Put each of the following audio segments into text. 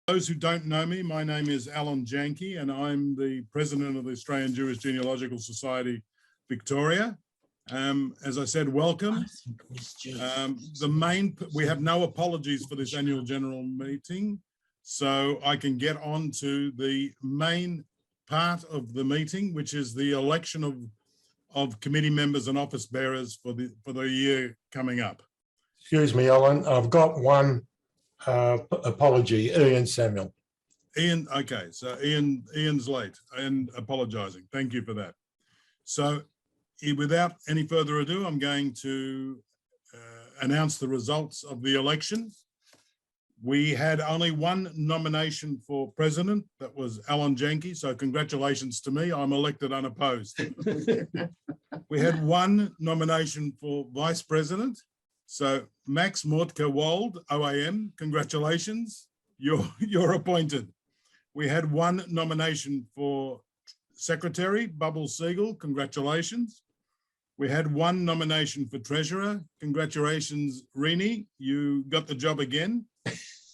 Those who don't know me, my name is Alan Janke, and I'm the president of the Australian Jewish Genealogical Society, Victoria. As I said, welcome. We have no apologies for this annual general meeting, so I can get on to the main part of the meeting, which is the election of committee members and office bearers for the year coming up. Excuse me, Alan, I've got one apology, Ian Samuel. Ian, okay, so Ian's late and apologising. Thank you for that. So without any further ado, I'm going to announce the results of the election. We had only one nomination for president, that was Alan Janke, so congratulations to me, I'm elected unopposed. We had one nomination for vice president. So Max Mortka-Wald, OAM, congratulations, you're appointed. We had one nomination for secretary, Bubbles Siegel, congratulations. We had one nomination for treasurer, congratulations, Rini, you got the job again.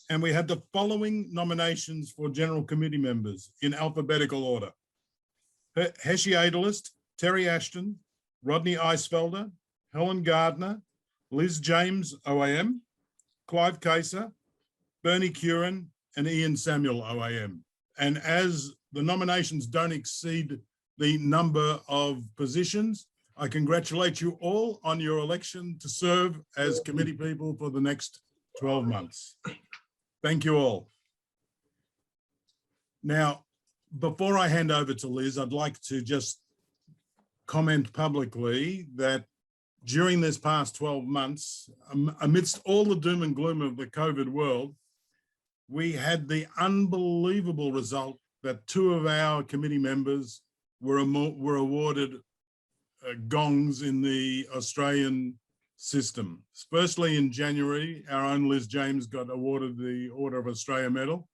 And we had the following nominations for general committee members in alphabetical order. Heshi Adelist, Terry Ashton, Rodney Eisfelder, Helen Gardner, Liz James, OAM, Clive Kaser, Bernie Curran, and Ian Samuel, OAM. And as the nominations don't exceed the number of positions, I congratulate you all on your election to serve as committee people for the next 12 months. Thank you all. Now, before I hand over to Liz, I'd like to just comment publicly that during this past 12 months, amidst all the doom and gloom of the COVID world, we had the unbelievable result that two of our committee members were awarded gongs in the Australian system. Firstly, in January, our own Liz James got awarded the Order of Australia Medal.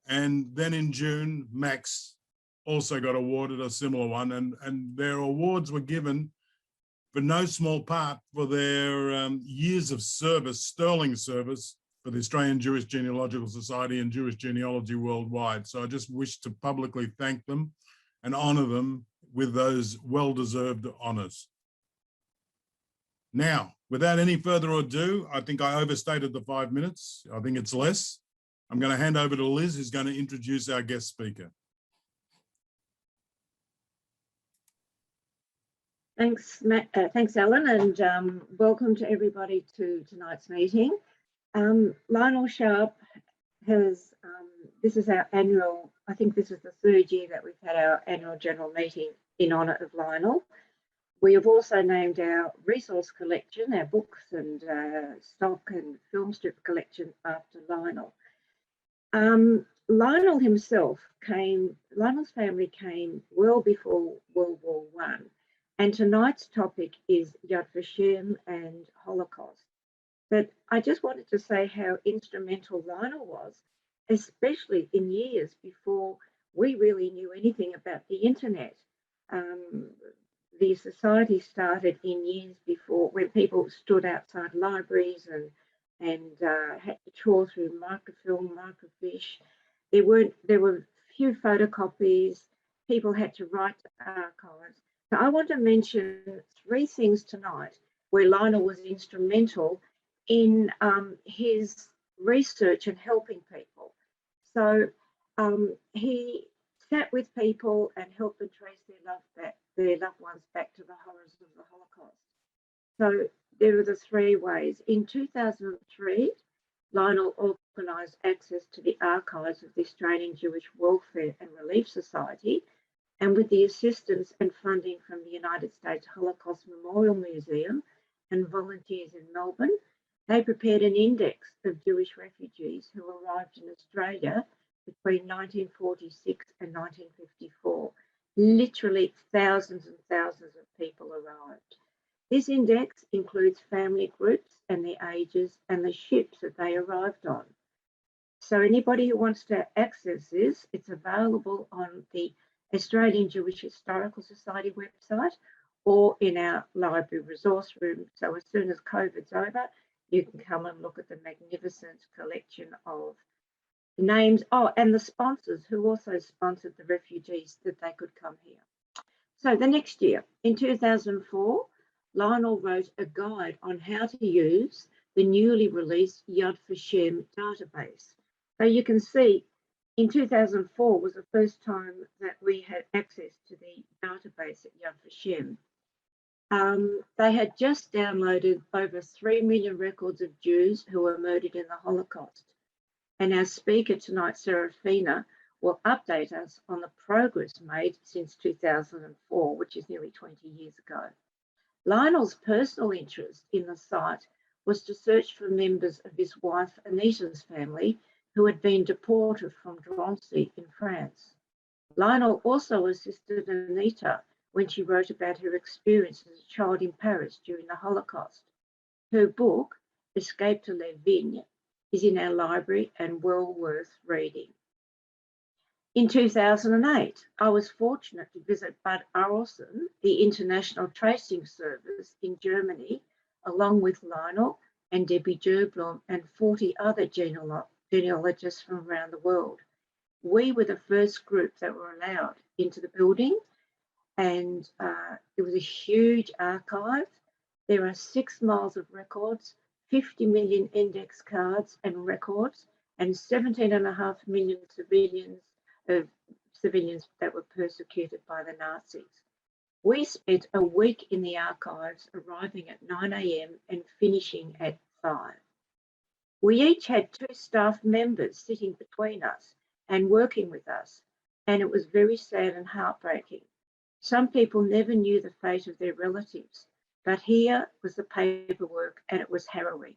And then in June, Max also got awarded a similar one, and their awards were given for no small part for their years of service, sterling service, for the Australian Jewish Genealogical Society and Jewish genealogy worldwide. So I just wish to publicly thank them and honour them with those well-deserved honours. Now, without any further ado, I think I overstated the 5 minutes. I think it's less. I'm going to hand over to Liz, who's going to introduce our guest speaker. Thanks, Matt. Thanks, Alan, and welcome to everybody to tonight's meeting. Lionel Sharp has, this is our annual, I think this is the third year that we've had our annual general meeting in honour of Lionel. We have also named our resource collection, our books and stock and film strip collection after Lionel. Lionel himself Lionel's family came well before World War I. And tonight's topic is Yad Vashem and Holocaust. But I just wanted to say how instrumental Lionel was, especially in years before we really knew anything about the internet. The society started in years before, when people stood outside libraries and had to trawl through microfilm, microfiche. There were few photocopies. People had to write to archives. So I want to mention three things tonight where Lionel was instrumental in his research and helping people. So he sat with people and helped them trace their loved ones back to the horrors of the Holocaust. So there were the three ways. In 2003, Lionel organised access to the archives of the Australian Jewish Welfare and Relief Society, and with the assistance and funding from the United States Holocaust Memorial Museum and volunteers in Melbourne, they prepared an index of Jewish refugees who arrived in Australia between 1946 and 1954. Literally thousands and thousands of people arrived. This index includes family groups and their ages and the ships that they arrived on. So anybody who wants to access this, it's available on the Australian Jewish Historical Society website or in our library resource room. So as soon as COVID's over, you can come and look at the magnificent collection of names, oh, and the sponsors who also sponsored the refugees that they could come here. So the next year, in 2004, Lionel wrote a guide on how to use the newly released Yad Vashem database. So you can see in 2004 was the first time that we had access to the database at Yad Vashem. They had just downloaded over 3 million records of Jews who were murdered in the Holocaust. And our speaker tonight, Serafina, will update us on the progress made since 2004, which is nearly 20 years ago. Lionel's personal interest in the site was to search for members of his wife Anita's family who had been deported from Drancy in France. Lionel also assisted Anita when she wrote about her experience as a child in Paris during the Holocaust. Her book, Escape to Les Vignes, is in our library and well worth reading. In 2008, I was fortunate to visit Bad Arolsen, the International Tracing Service in Germany, along with Lionel and Debbie Gerblom and 40 other genealogists from around the world. We were the first group that were allowed into the building, and it was a huge archive. There are 6 miles of records, 50 million index cards and records, and 17.5 million civilians that were persecuted by the Nazis. We spent a week in the archives, arriving at 9 a.m. and finishing at 5. We each had 2 staff members sitting between us and working with us, and it was very sad and heartbreaking. Some people never knew the fate of their relatives, but here was the paperwork and it was harrowing.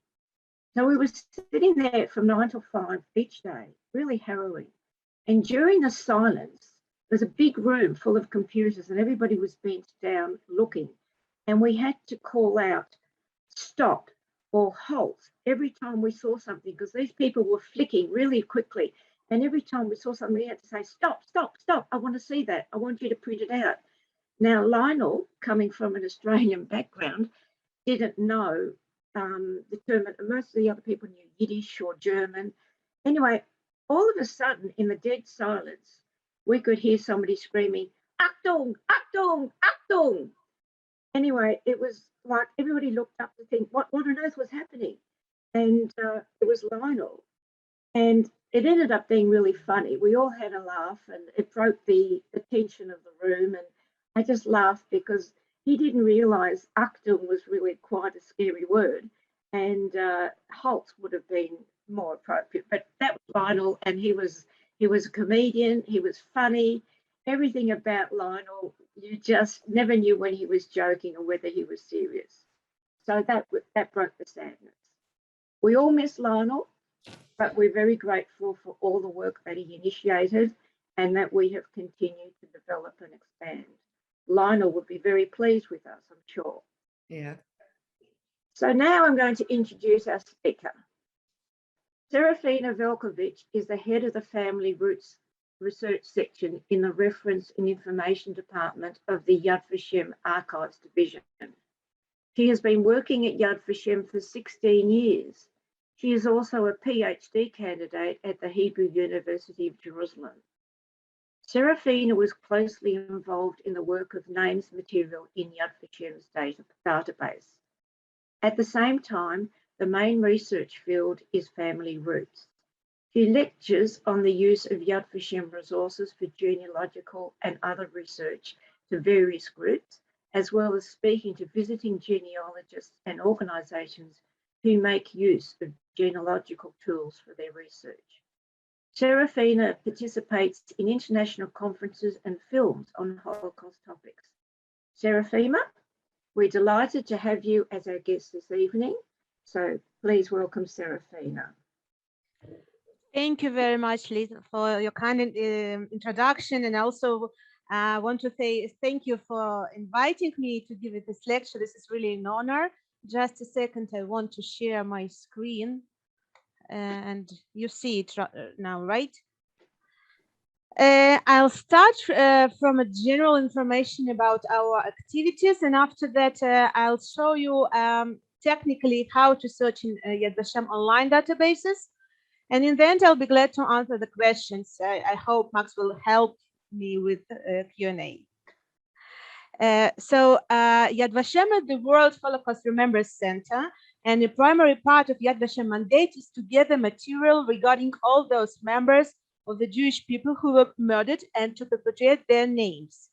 So we were sitting there from 9 till 5 each day, really harrowing. And during the silence, there's a big room full of computers and everybody was bent down looking. And we had to call out, stop or halt every time we saw something, because these people were flicking really quickly. And every time we saw something, we had to say, stop, stop, stop. I want to see that. I want you to print it out. Now, Lionel, coming from an Australian background, didn't know the term. Most of the other people knew Yiddish or German. Anyway, all of a sudden, in the dead silence, we could hear somebody screaming, Achtung, Achtung, Achtung. Anyway, it was like everybody looked up to think, what on earth was happening? And it was Lionel. And it ended up being really funny. We all had a laugh and it broke the tension of the room. And I just laughed because he didn't realise Achtung was really quite a scary word. And halt would have been more appropriate. But that was Lionel, and he was a comedian. He was funny. Everything about Lionel, you just never knew when he was joking or whether he was serious. So that broke the sadness. We all miss Lionel, but we're very grateful for all the work that he initiated and that we have continued to develop and expand. Lionel would be very pleased with us, I'm sure. Yeah. So now I'm going to introduce our speaker. Serafima Velkovich is the head of the Family Roots Research Section in the Reference and Information Department of the Yad Vashem Archives Division. She has been working at Yad Vashem for 16 years. She is also a PhD candidate at the Hebrew University of Jerusalem. Serafina was closely involved in the work of names material in Yad Vashem's database. At the same time, the main research field is family roots. She lectures on the use of Yad Vashem resources for genealogical and other research to various groups, as well as speaking to visiting genealogists and organisations who make use of genealogical tools for their research. Serafina participates in international conferences and films on Holocaust topics. Serafima, we're delighted to have you as our guest this evening. So please welcome Serafina. Thank you very much, Liz, for your kind introduction. And also I want to say thank you for inviting me to give this lecture. This is really an honor. Just a second, I want to share my screen. And you see it now, right? I'll start from a general information about our activities, and after that I'll show you technically how to search in Yad Vashem online databases, And in the end, I'll be glad to answer the questions. I hope Max will help me with Q&A. Yad Vashem is the World Holocaust Remembrance Center, and the primary part of Yad Vashem mandate is to gather material regarding all those members of the Jewish people who were murdered and to perpetuate their names.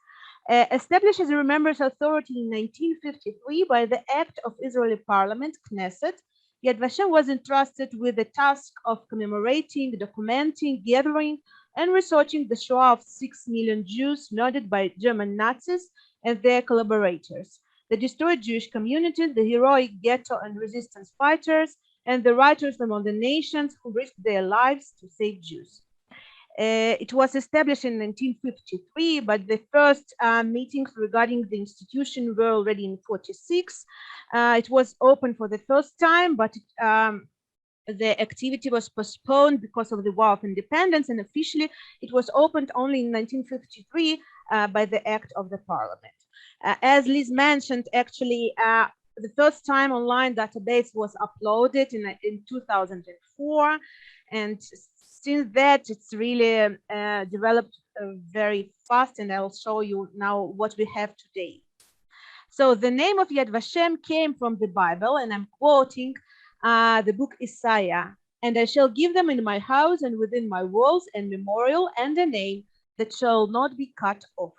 Established as a Remembrance Authority in 1953 by the Act of Israeli Parliament, Knesset, Yad Vashem was entrusted with the task of commemorating, documenting, gathering, and researching the Shoah of 6 million Jews murdered by German Nazis and their collaborators, the destroyed Jewish community, the heroic ghetto and resistance fighters, and the writers among the nations who risked their lives to save Jews. It was established in 1953, but the first meetings regarding the institution were already in 1946. It was open for the first time, but the activity was postponed because of the War of Independence, and officially it was opened only in 1953 by the Act of the Parliament. As Liz mentioned, actually, the first time online database was uploaded in 2004, and since that, it's really developed very fast, and I'll show you now what we have today. So the name of Yad Vashem came from the Bible, and I'm quoting the book Isaiah, and I shall give them in my house and within my walls and memorial and a name that shall not be cut off.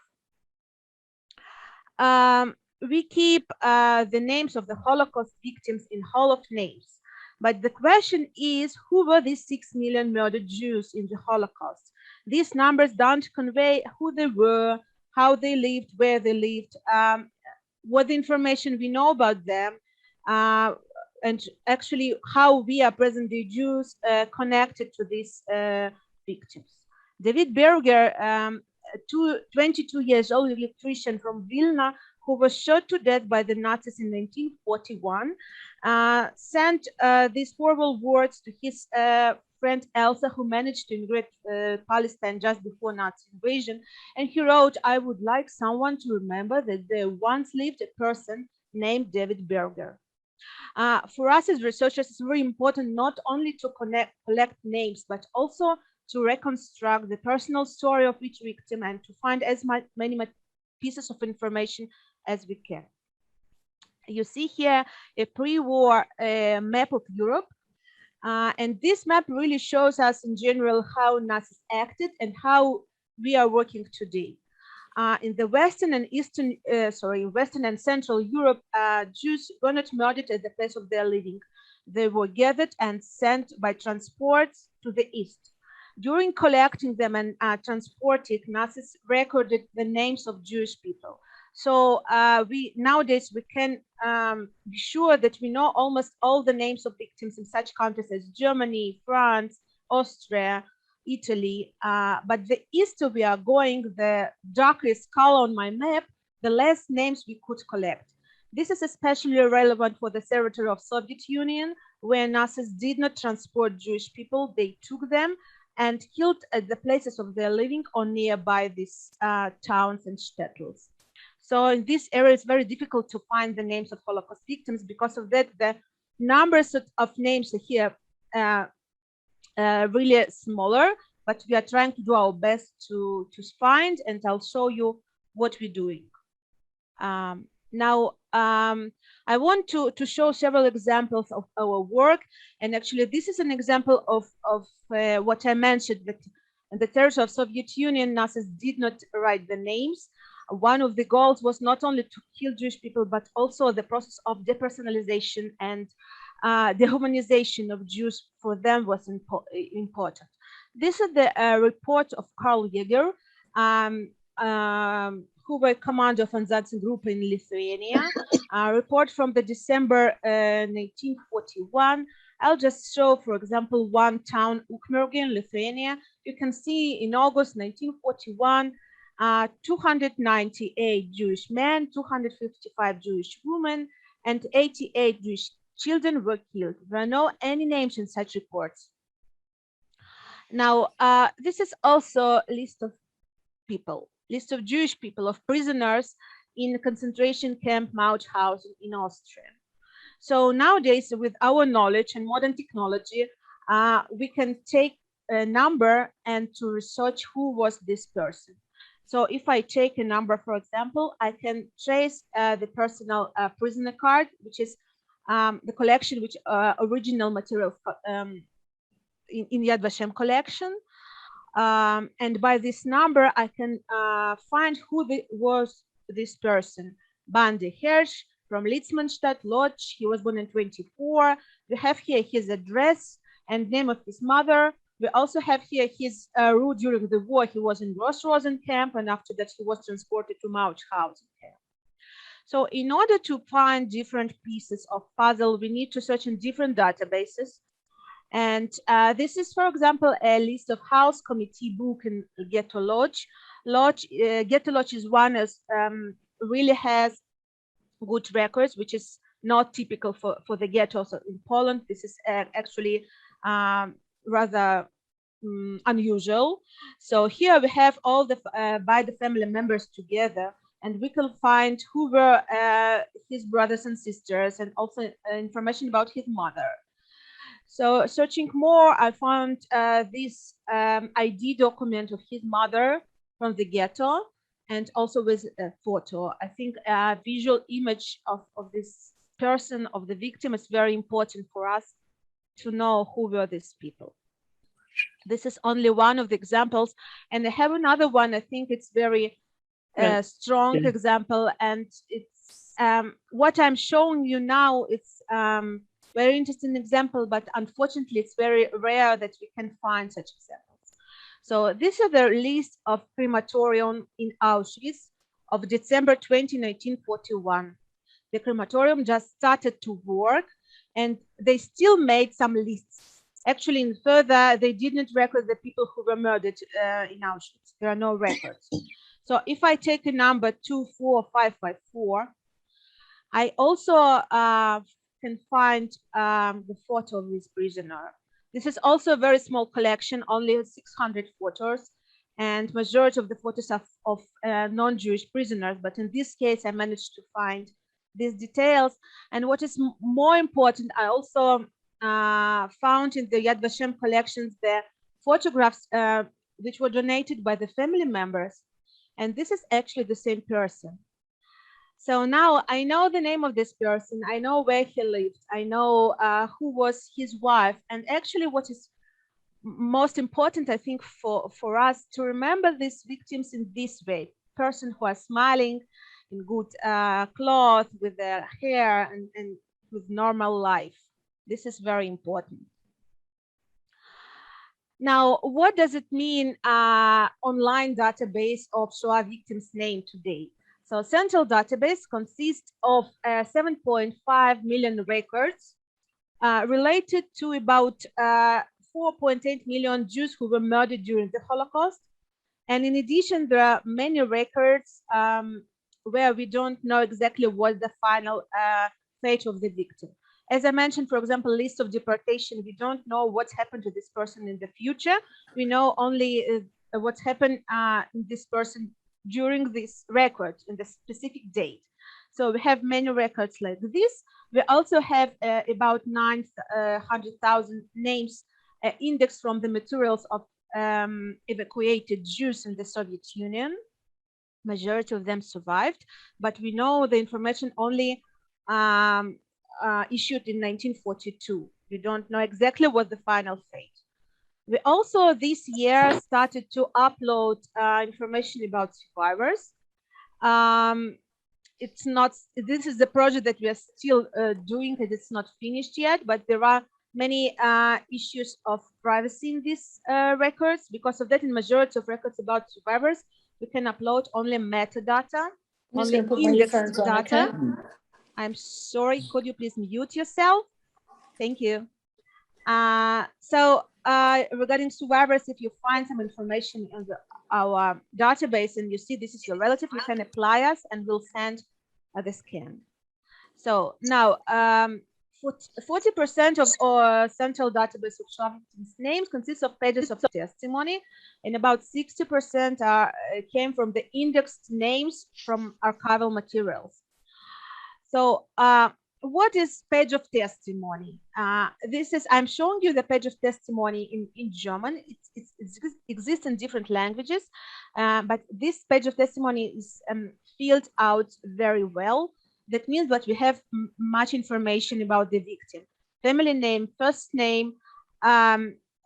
We keep the names of the Holocaust victims in Hall of Names. But the question is, who were these 6 million murdered Jews in the Holocaust? These numbers don't convey who they were, how they lived, where they lived, what the information we know about them, and actually how we are present-day Jews connected to these victims. David Berger, 22 years old electrician from Vilna, who was shot to death by the Nazis in 1941, sent these horrible words to his friend Elsa, who managed to immigrate Palestine just before Nazi invasion. And he wrote, "I would like someone to remember that there once lived a person named David Berger." For us as researchers, it's very important not only to collect names, but also to reconstruct the personal story of each victim and to find as many pieces of information as we can. You see here a pre-war map of Europe, and this map really shows us in general how Nazis acted and how we are working today. In the Western and Central Europe, Jews were not murdered at the place of their living. They were gathered and sent by transports to the East. During collecting them and transporting, Nazis recorded the names of Jewish people. So nowadays we can be sure that we know almost all the names of victims in such countries as Germany, France, Austria, Italy. But the easter we are going, the darkest color on my map, the less names we could collect. This is especially relevant for the territory of Soviet Union, where Nazis did not transport Jewish people. They took them and killed at the places of their living or nearby these towns and shtetls. So in this area, it's very difficult to find the names of Holocaust victims. Because of that, the numbers of names are here really smaller, but we are trying to do our best to find, and I'll show you what we're doing. Now, I want to show several examples of our work, and actually this is an example of what I mentioned, that in the territory of Soviet Union, Nazis did not write the names. One of the goals was not only to kill Jewish people, but also the process of depersonalization and dehumanization of Jews for them was important. This is the report of Karl Jäger, who were commander of Einsatzgruppe in Lithuania, a report from the December 1941. I'll just show, for example, one town, Ukmergė in Lithuania. You can see in August 1941, 298 Jewish men, 255 Jewish women, and 88 Jewish children were killed. There are no any names in such reports. Now, this is also a list of people, list of Jewish people, of prisoners in concentration camp Mauthausen in Austria. So nowadays, with our knowledge and modern technology, we can take a number and to research who was this person. So if I take a number, for example, I can trace the personal prisoner card, which is the collection, which original materials in Yad Vashem collection. And by this number, I can find who was this person. Bandi Hirsch from Litzmannstadt, Lodz. He was born in 24. We have here his address and name of his mother. We also have here his route during the war. He was in Gross Rosen camp, and after that he was transported to Mauthausen camp. So in order to find different pieces of puzzle, we need to search in different databases. And this is, for example, a list of House Committee book in Ghetto Lodge. Ghetto Lodge is one that really has good records, which is not typical for the ghettos in Poland. This is actually rather unusual. So here we have all the by the family members together, and we can find who were his brothers and sisters, and also information about his mother. So searching more, I found this ID document of his mother from the ghetto, and also with a photo. I think a visual image of this person, of the victim, is very important for us to know who were these people. This is only one of the examples, and I have another one. I think it's very strong example, and it's what I'm showing you now. It's very interesting example, but unfortunately, it's very rare that we can find such examples. So this is the list of crematorium in Auschwitz of December 20, 1941. The crematorium just started to work, and they still made some lists. Actually, in further, they didn't record the people who were murdered in Auschwitz. There are no records. So if I take a number 24554, I also can find the photo of this prisoner. This is also a very small collection, only 600 photos, and majority of the photos are of non-Jewish prisoners. But in this case, I managed to find these details. And what is more important, I also found in the Yad Vashem collections the photographs which were donated by the family members. And this is actually the same person. So now I know the name of this person. I know where he lived. I know who was his wife. And actually what is most important, I think, for us to remember these victims in this way: person who are smiling in good clothes, with their hair and with normal life. This is very important. Now, what does it mean online database of Shoah victims' name today? So central database consists of 7.5 million records related to about 4.8 million Jews who were murdered during the Holocaust. And in addition, there are many records where we don't know exactly what the final fate of the victim. As I mentioned, for example, list of deportation, we don't know what's happened to this person in the future. We know only what's happened in this person during this record in the specific date. So we have many records like this. We also have about 900,000 names indexed from the materials of evacuated Jews in the Soviet Union. Majority of them survived, but we know the information only issued in 1942. We don't know exactly what the final fate. We also this year started to upload information about survivors. It's not, this is the project that we are still doing, and it's not finished yet, but there are many issues of privacy in these records. Because of that, in majority of records about survivors, we can upload only metadata, only indexed data. I'm sorry, could you please mute yourself? Thank you. Regarding survivors, if you find some information in our database and you see this is your relative, you can apply us and we'll send the scan. So now 40% of our central database of Shoah victims' names consists of pages of testimony, and about 60% came from the indexed names from archival materials. So what is page of testimony? I'm showing you the page of testimony in German. It exists in different languages, but this page of testimony is filled out very well. That means that we have much information about the victim: family name, first name,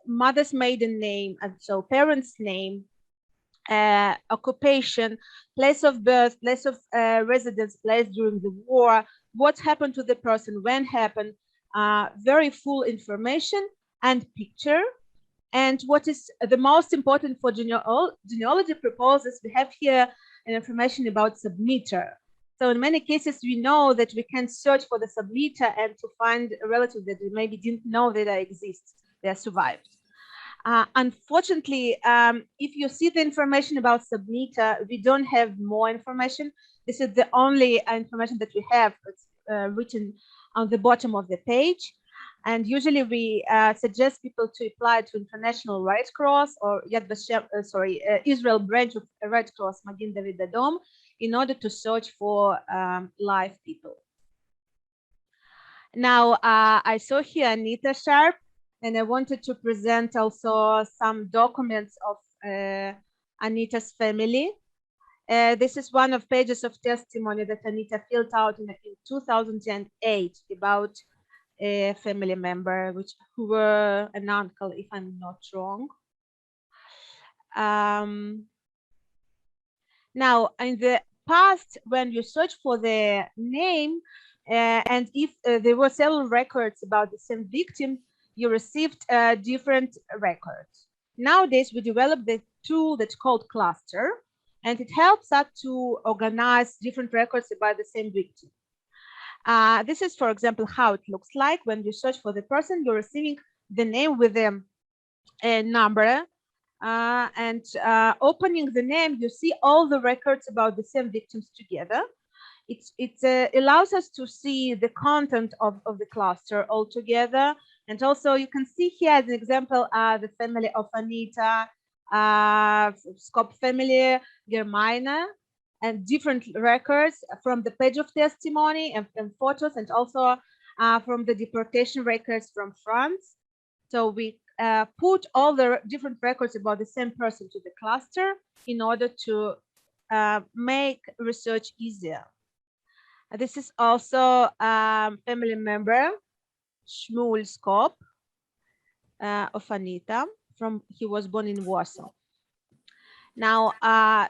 mother's maiden name, and so parents' name, occupation, place of birth, place of residence, place during the war, what happened to the person, when happened, very full information and picture. And what is the most important for genealogy purposes, we have here an information about submitter. So in many cases, we know that we can search for the submitter and to find a relative that we maybe didn't know that they exist, they survived. Unfortunately, if you see the information about submitter, we don't have more information. This is the only information that we have. It's written on the bottom of the page. And usually we suggest people to apply to International Red Cross or Yad Vashem, Israel branch of Red Cross, Magen David Adom, in order to search for live people. Now, I saw here Anita Sharp, and I wanted to present also some documents of Anita's family. This is one of pages of testimony that Anita filled out in 2008 about a family member, who were an uncle, if I'm not wrong. Now, in the past, when you search for the name, and if there were several records about the same victim, you received different records. Nowadays, we developed the tool that's called cluster, and it helps us to organize different records about the same victim. This is, for example, how it looks like. When you search for the person, you're receiving the name with a number, and opening the name, you see all the records about the same victims together. It allows us to see the content of the cluster all together. And also you can see here as an example, the family of Anita, Skop family, Germaine, and different records from the page of testimony and photos, and also from the deportation records from France. So we put all the different records about the same person to the cluster in order to make research easier. This is also family member Shmuel Skop of Anita. He was born in Warsaw. Now,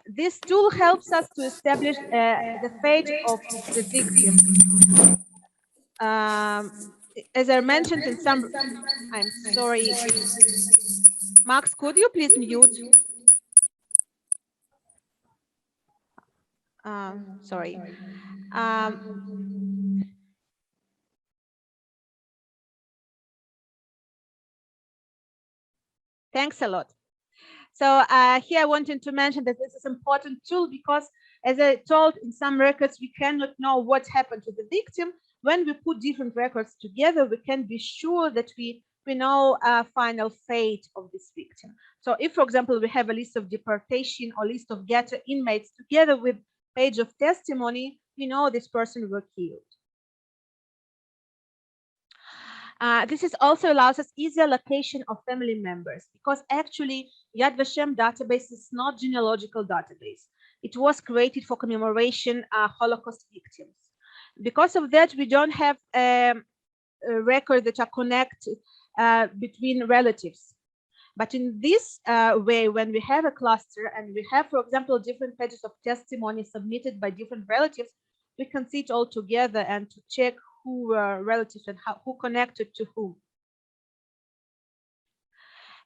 this tool helps us to establish the fate of the victim. As I mentioned in some, I'm sorry, Max, could you please mute? Sorry. Thanks a lot. So here I wanted to mention that this is an important tool because, as I told, in some records, we cannot know what happened to the victim. When we put different records together, we can be sure that we know a final fate of this victim. So if, for example, we have a list of deportation or list of ghetto inmates together with page of testimony, we know this person was killed. This is also allows us easier location of family members, because actually Yad Vashem database is not genealogical database. It was created for commemoration Holocaust victims. Because of that, we don't have records that are connected between relatives. But in this way, when we have a cluster and we have, for example, different pages of testimony submitted by different relatives, we can see it all together and to check who were relatives and who connected to whom.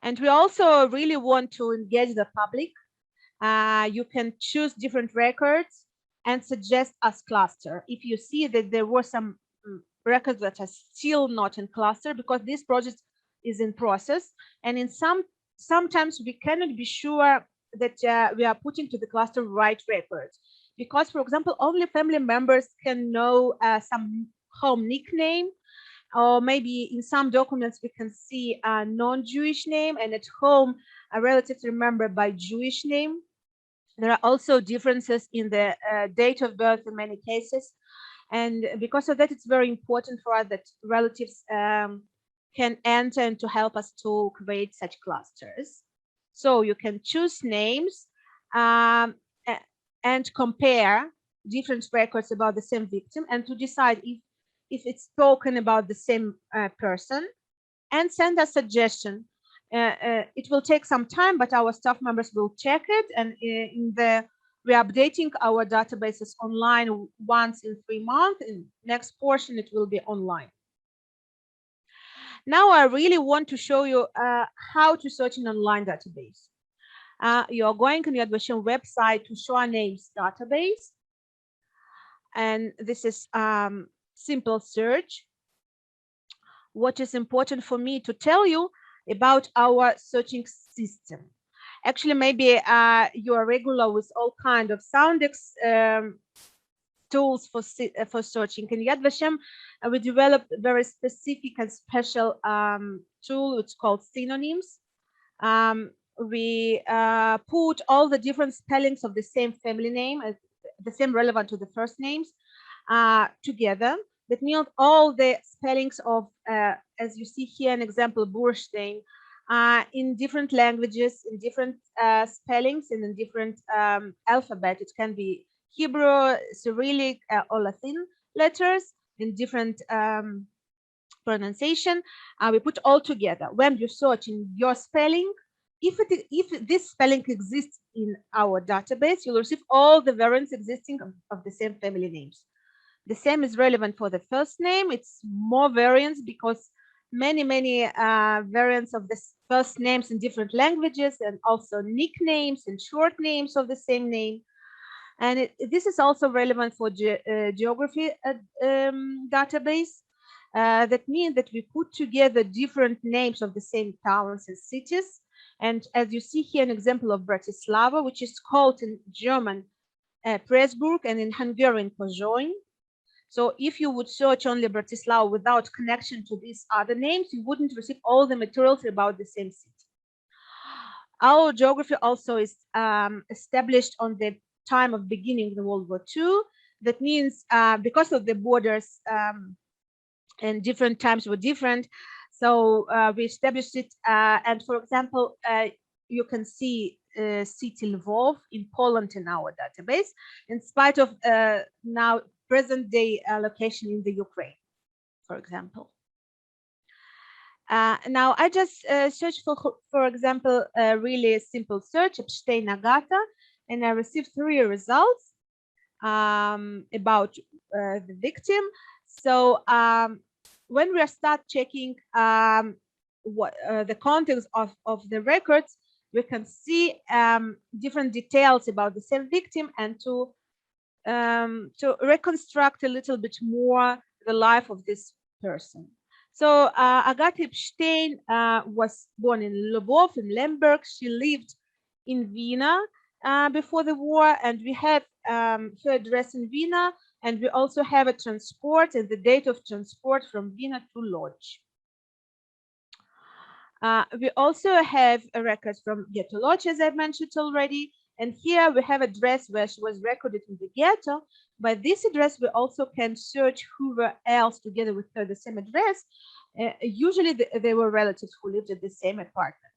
And we also really want to engage the public. You can choose different records and suggest as cluster. If you see that there were some records that are still not in cluster, because this project is in process, and in sometimes we cannot be sure that we are putting to the cluster right records, because, for example, only family members can know some home nickname, or maybe in some documents we can see a non-Jewish name, and at home a relative remembered by Jewish name. There are also differences in the date of birth in many cases, And because of that, it's very important for us that relatives can enter and to help us to create such clusters. So you can choose names and compare different records about the same victim and to decide if it's spoken about the same person, and send a suggestion. It will take some time, but our staff members will check it, and we're updating our databases online once in 3 months. In next portion, it will be online. Now I really want to show you how to search an online database. You're going on the Yad Vashem website to Shoah names database, and this is simple search. What is important for me to tell you about our searching system? Actually, maybe you are regular with all kind of Soundex tools for searching. In Yad Vashem, we developed a very specific and special tool. It's called synonyms. We put all the different spellings of the same family name, the same relevant to the first names, together. That means all the spellings of, as you see here, an example, Burstein, in different languages, in different spellings, and in different alphabet. It can be Hebrew, Cyrillic, or Latin letters in different pronunciation. We put all together. When you search in your spelling, if this spelling exists in our database, you'll receive all the variants existing of the same family names. The same is relevant for the first name. It's more variants because many variants of the first names in different languages, and also nicknames and short names of the same name. And this is also relevant for geography database. That means that we put together different names of the same towns and cities. And as you see here, an example of Bratislava, which is called in German Pressburg and in Hungarian Pozsony. So if you would search only Bratislava without connection to these other names, you wouldn't receive all the materials about the same city. Our geography also is established on the time of beginning of the World War II. That means because of the borders and different times were different, so we established it. And for example, you can see city Lvov in Poland in our database, in spite of now present day location in the Ukraine, for example. Now I just searched for example, a really simple search, Epstein Agata, and I received 3 results about the victim. So when we start checking what the contents of the records, we can see different details about the same victim, and to reconstruct a little bit more the life of this person. So Agata Epstein was born in Lvov, in Lemberg. She lived in Vienna before the war, and we have her address in Vienna, and we also have a transport and the date of transport from Vienna to Lodz. We also have a record from Ghetto Lodz, as I mentioned already. And here we have address where she was recorded in the ghetto. By this address, we also can search whoever else together with her the same address. Usually they were relatives who lived at the same apartment.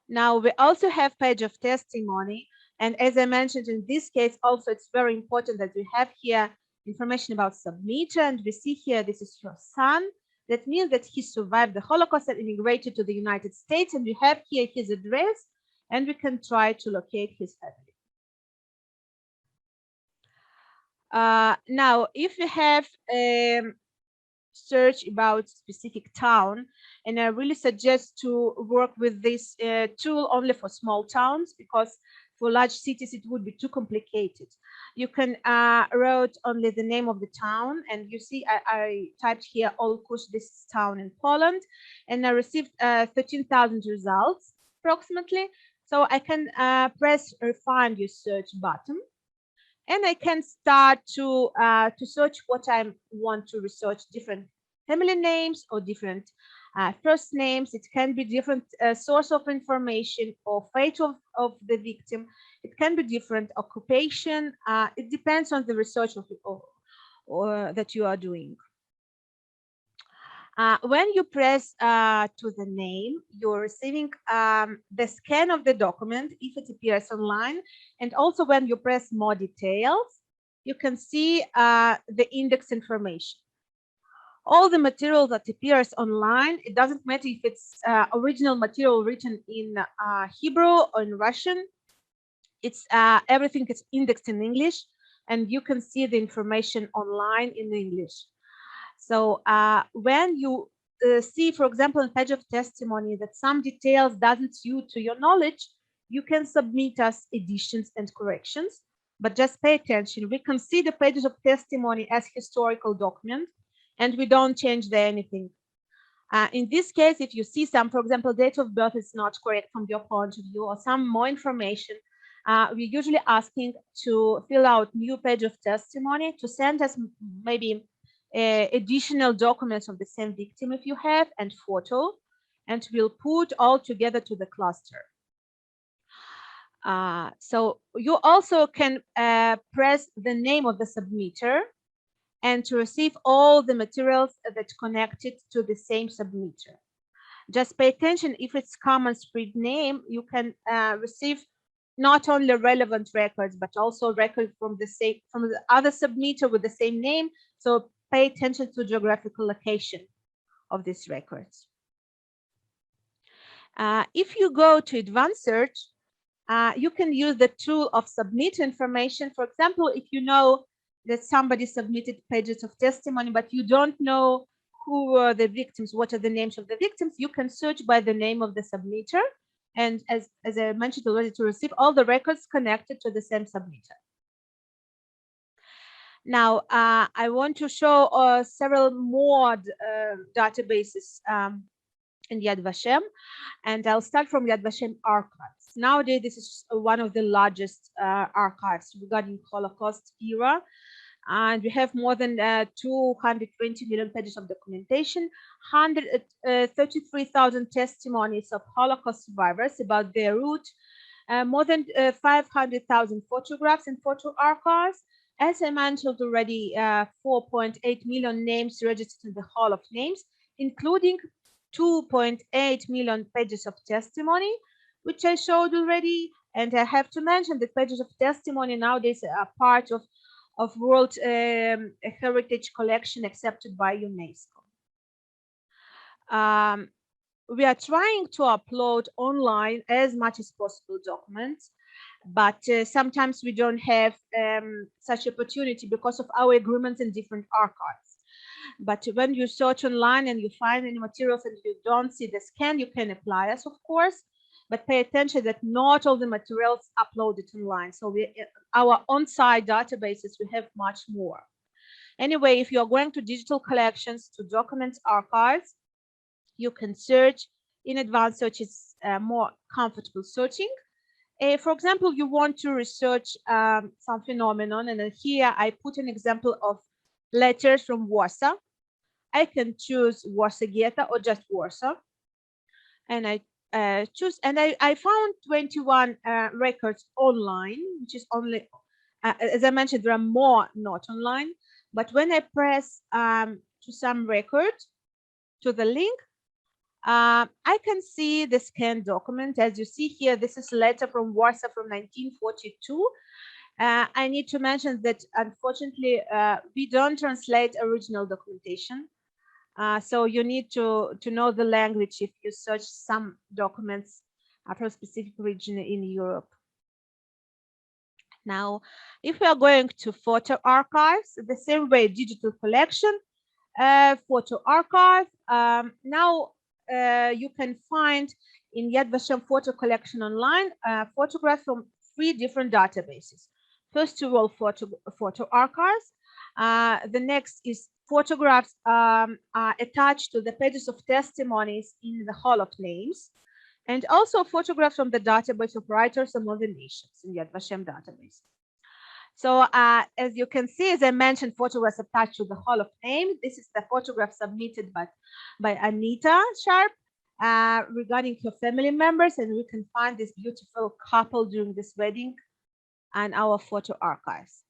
Now we also have page of testimony. And as I mentioned, in this case, also it's very important that we have here information about submitter. And we see here, this is your son. That means that he survived the Holocaust and immigrated to the United States. And we have here his address, and we can try to locate his family. Now, if we have a search about specific town, and I really suggest to work with this tool only for small towns, because for large cities it would be too complicated. You can write only the name of the town, and you see I typed here Olkusz, this town in Poland, and I received 13,000 results approximately. So I can press refine your search button, and I can start to search what I want to research, different family names or different First names, it can be different source of information or fate of the victim. It can be different occupation. It depends on the research or that you are doing. When you press to the name, you're receiving the scan of the document if it appears online. And also when you press more details, you can see the index information. All the material that appears online, it doesn't matter if it's original material written in Hebrew or in Russian, it's everything is indexed in English, and you can see the information online in English. So when you see, for example, in page of testimony that some details doesn't suit to your knowledge, you can submit us additions and corrections, but just pay attention. We consider pages of testimony as historical document, and we don't change anything. In this case, if you see some, for example, date of birth is not correct from your point of view, or some more information, we're usually asking to fill out new page of testimony, to send us maybe additional documents of the same victim if you have, and photo, and we'll put all together to the cluster. So you also can press the name of the submitter and to receive all the materials that connected to the same submitter. Just pay attention, if it's common street name, you can receive not only relevant records, but also records from the other submitter with the same name. So pay attention to geographical location of these records. If you go to advanced search, you can use the tool of submit information. For example, if you know that somebody submitted pages of testimony, but you don't know who were the victims, what are the names of the victims, you can search by the name of the submitter. And as I mentioned already, to receive all the records connected to the same submitter. Now, I want to show several more databases in Yad Vashem, and I'll start from Yad Vashem archives. Nowadays, this is one of the largest archives regarding Holocaust era, and we have more than 220 million pages of documentation, 133,000 testimonies of Holocaust survivors about their route, more than 500,000 photographs and photo archives. As I mentioned already, 4.8 million names registered in the Hall of Names, including 2.8 million pages of testimony, which I showed already. And I have to mention that pages of testimony nowadays are part of World Heritage Collection accepted by UNESCO. We are trying to upload online as much as possible documents, but sometimes we don't have such opportunity because of our agreements in different archives. But when you search online and you find any materials and you don't see the scan, you can apply us, of course, but pay attention that not all the materials uploaded online. So our on-site databases, we have much more. Anyway, if you're going to digital collections, to documents archives, you can search in advanced search. It's more comfortable searching. For example, you want to research some phenomenon, and then here I put an example of letters from Warsaw. I can choose Warsaw Ghetto or just Warsaw, and I choose, and I found 21 records online, which is only, as I mentioned, there are more not online. But when I press to some record, to the link, I can see the scanned document. As you see here, this is a letter from Warsaw from 1942. I need to mention that, unfortunately, we don't translate original documentation. So you need to know the language if you search some documents from a specific region in Europe. Now, if we are going to photo archives, the same way, digital collection, photo archive. Now you can find in Yad Vashem photo collection online photographs from 3 different databases. First of all, photo archives. The next is photographs attached to the pages of testimonies in the Hall of Names, and also photographs from the database of writers among the nations in Yad Vashem database. So as you can see, as I mentioned, photographs attached to the Hall of Fame. This is the photograph submitted by Anita Sharp regarding her family members, and we can find this beautiful couple during this wedding and our photo archives.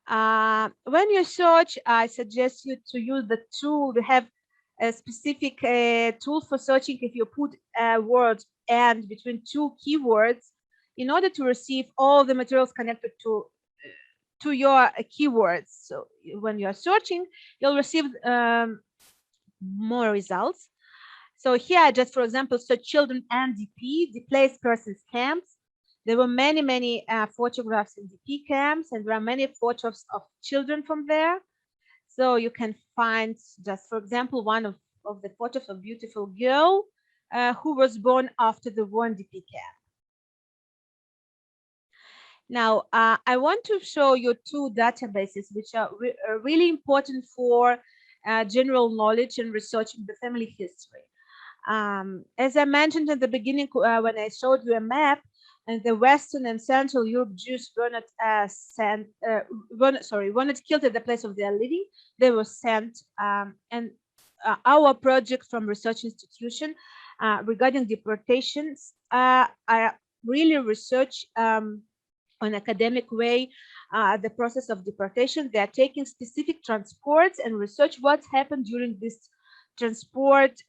When you search, I suggest you to use the tool. We have a specific tool for searching. If you put a word and between two keywords, in order to receive all the materials connected to your keywords. So when you are searching, you'll receive more results. So here I just, for example, search children and DP, displaced persons camps. There were many photographs in DP camps, and there are many photos of children from there. So you can find just, for example, one of the photos of a beautiful girl who was born after the war in DP camp. Now, I want to show you two databases which are really important for general knowledge and researching the family history. As I mentioned at the beginning, when I showed you a map, and the Western and Central Europe Jews were not killed at the place of their living. They were sent, and our project from research institution regarding deportations, I really research on academic way the process of deportation. They are taking specific transports and research what happened during this transport,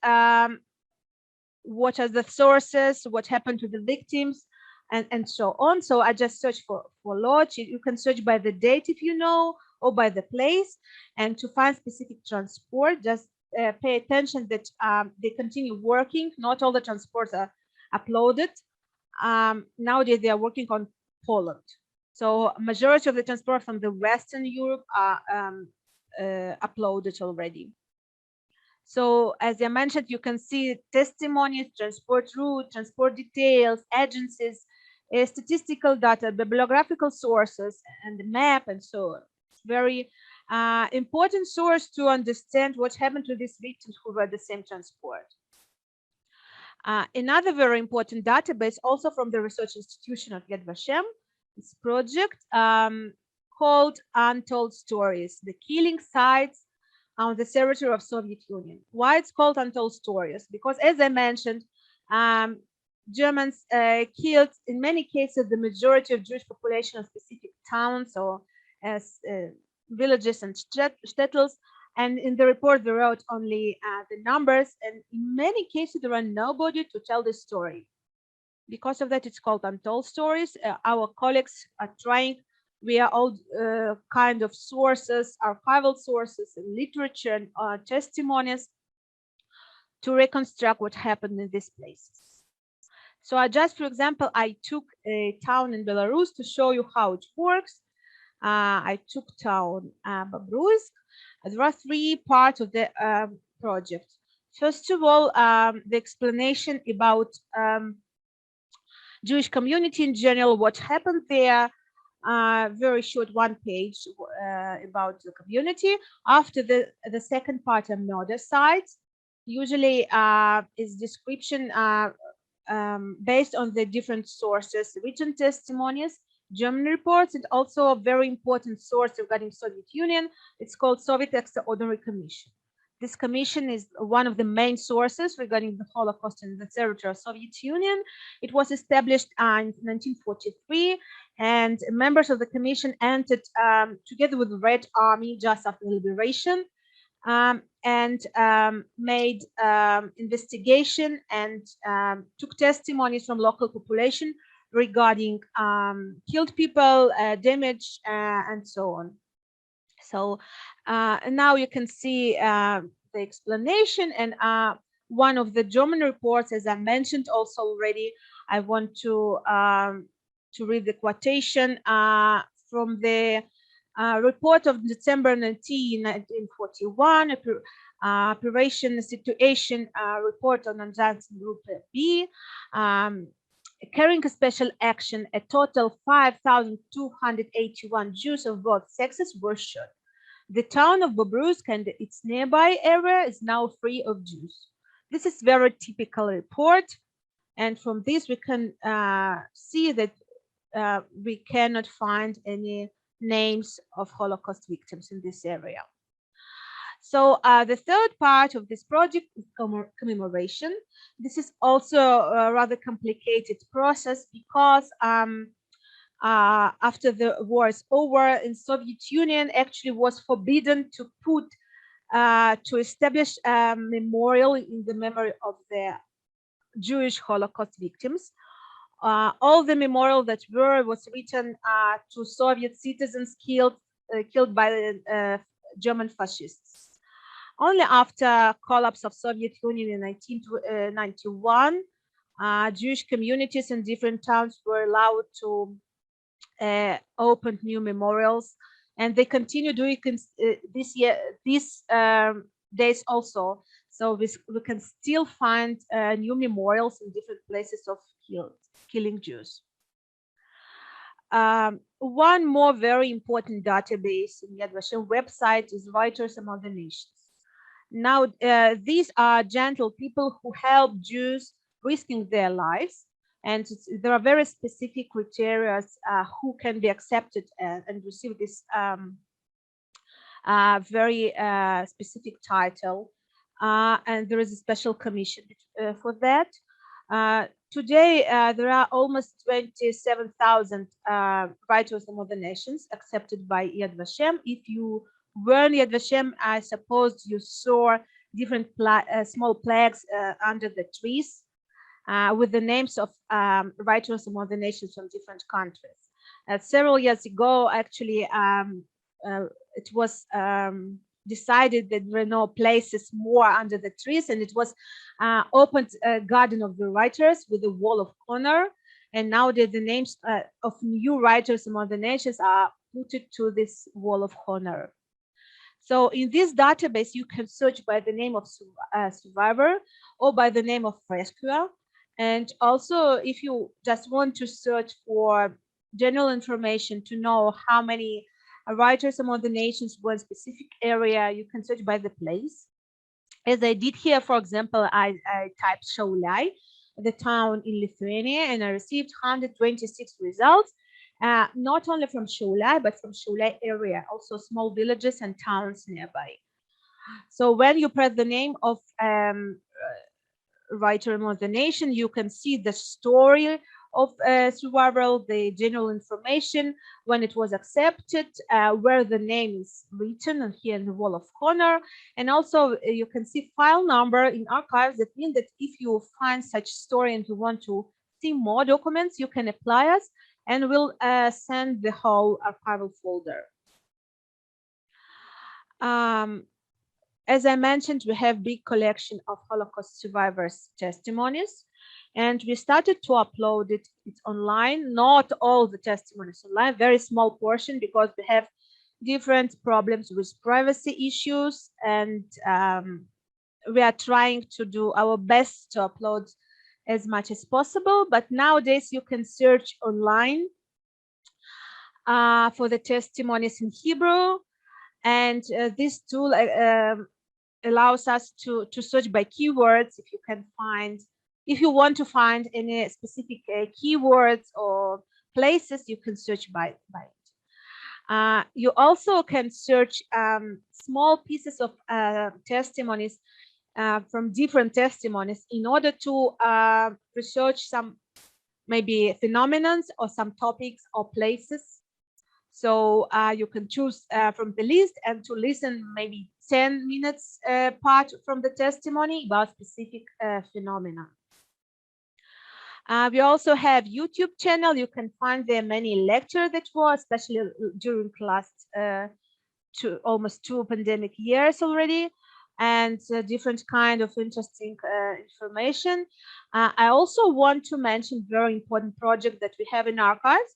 what are the sources, what happened to the victims, and so on. So I just search for lodge. You can search by the date if you know, or by the place, and to find specific transport, just pay attention that they continue working. Not all the transports are uploaded. Nowadays they are working on Poland. So majority of the transport from the Western Europe are uploaded already. So as I mentioned, you can see testimonies, transport route, transport details, agencies, statistical data, bibliographical sources, and the map, and so on. It's very important source to understand what happened to these victims who were the same transport. Another very important database, also from the research institution of Yad Vashem, this project called Untold Stories, the killing sites on the territory of Soviet Union. Why it's called Untold Stories? Because as I mentioned, Germans killed, in many cases, the majority of Jewish population of specific towns or as villages and shtetls. And in the report, they wrote only the numbers. And in many cases, there are nobody to tell the story. Because of that, it's called Untold Stories. Our colleagues are trying. We are all kind of sources, archival sources, and literature and testimonies to reconstruct what happened in these places. So I just, for example, I took a town in Belarus to show you how it works. I took town Bobruisk. There are three parts of the project. First of all, the explanation about Jewish community in general, what happened there. Very short one page about the community. After the second part are murder sites. Usually is description based on the different sources, written testimonies, German reports, and also a very important source regarding Soviet Union. It's called Soviet Extraordinary Commission. This commission is one of the main sources regarding the Holocaust in the territory of Soviet Union. It was established in 1943, and members of the commission entered together with the Red Army just after liberation, and made investigation and took testimonies from local population regarding killed people, damage, and so on. So now you can see the explanation, and one of the German reports, as I mentioned also already. I want to read the quotation from the report of December 19, 1941, Operation Situation Report on Anjanssen Group B. Carrying a special action, a total 5,281 Jews of both sexes were shot. The town of Bobruisk and its nearby area is now free of Jews. This is very typical report, and from this we can see that we cannot find any names of Holocaust victims in this area. So the third part of this project is commemoration. This is also a rather complicated process because after the war is over, in Soviet Union actually was forbidden to establish a memorial in the memory of the Jewish Holocaust victims. All the memorial that was written to Soviet citizens killed by the German fascists. Only after collapse of Soviet Union in 1991, Jewish communities in different towns were allowed to open new memorials, and they continue doing this year, these days also. So we can still find new memorials in different places of killing Jews. One more very important database in Yad Vashem website is Writers Among the Nations. Now, these are gentle people who help Jews risking their lives, and there are very specific criteria who can be accepted and receive this very specific title, and there is a special commission for that. Today, there are almost 27,000 writers among the nations accepted by Yad Vashem. If you were in Yad Vashem, I suppose you saw different small plaques under the trees with the names of writers among the nations from different countries. Several years ago, actually, it was decided that there were no places more under the trees, and it was opened a garden of the writers with a wall of honor. And nowadays the names of new writers among the nations are put to this wall of honor. So in this database, you can search by the name of survivor or by the name of rescuer. And also, if you just want to search for general information to know how many writers among the nations were in a specific area, you can search by the place. As I did here, for example, I typed Shoah, the town in Lithuania, and I received 126 results, not only from Shoah, but from Shoah area, also small villages and towns nearby. So when you press the name of writer among the nation, you can see the story of survival, the general information, when it was accepted, where the name is written, and here in the wall of honor. And also you can see file number in archives. That means that if you find such story and you want to see more documents, you can apply us and we'll send the whole archival folder. As I mentioned, we have big collection of Holocaust survivors' testimonies, and we started to upload it online. Not all the testimonies online, very small portion, because we have different problems with privacy issues, and we are trying to do our best to upload as much as possible. But nowadays you can search online for the testimonies in Hebrew, and this tool allows us to search by keywords. If you want to find any specific keywords or places, you can search by it. You also can search small pieces of testimonies from different testimonies in order to research some maybe phenomena or some topics or places. So you can choose from the list and to listen maybe 10 minutes part from the testimony about specific phenomena. We also have YouTube channel. You can find there many lectures that were, especially during last almost 2 pandemic years already, and different kind of interesting information. I also want to mention very important project that we have in archives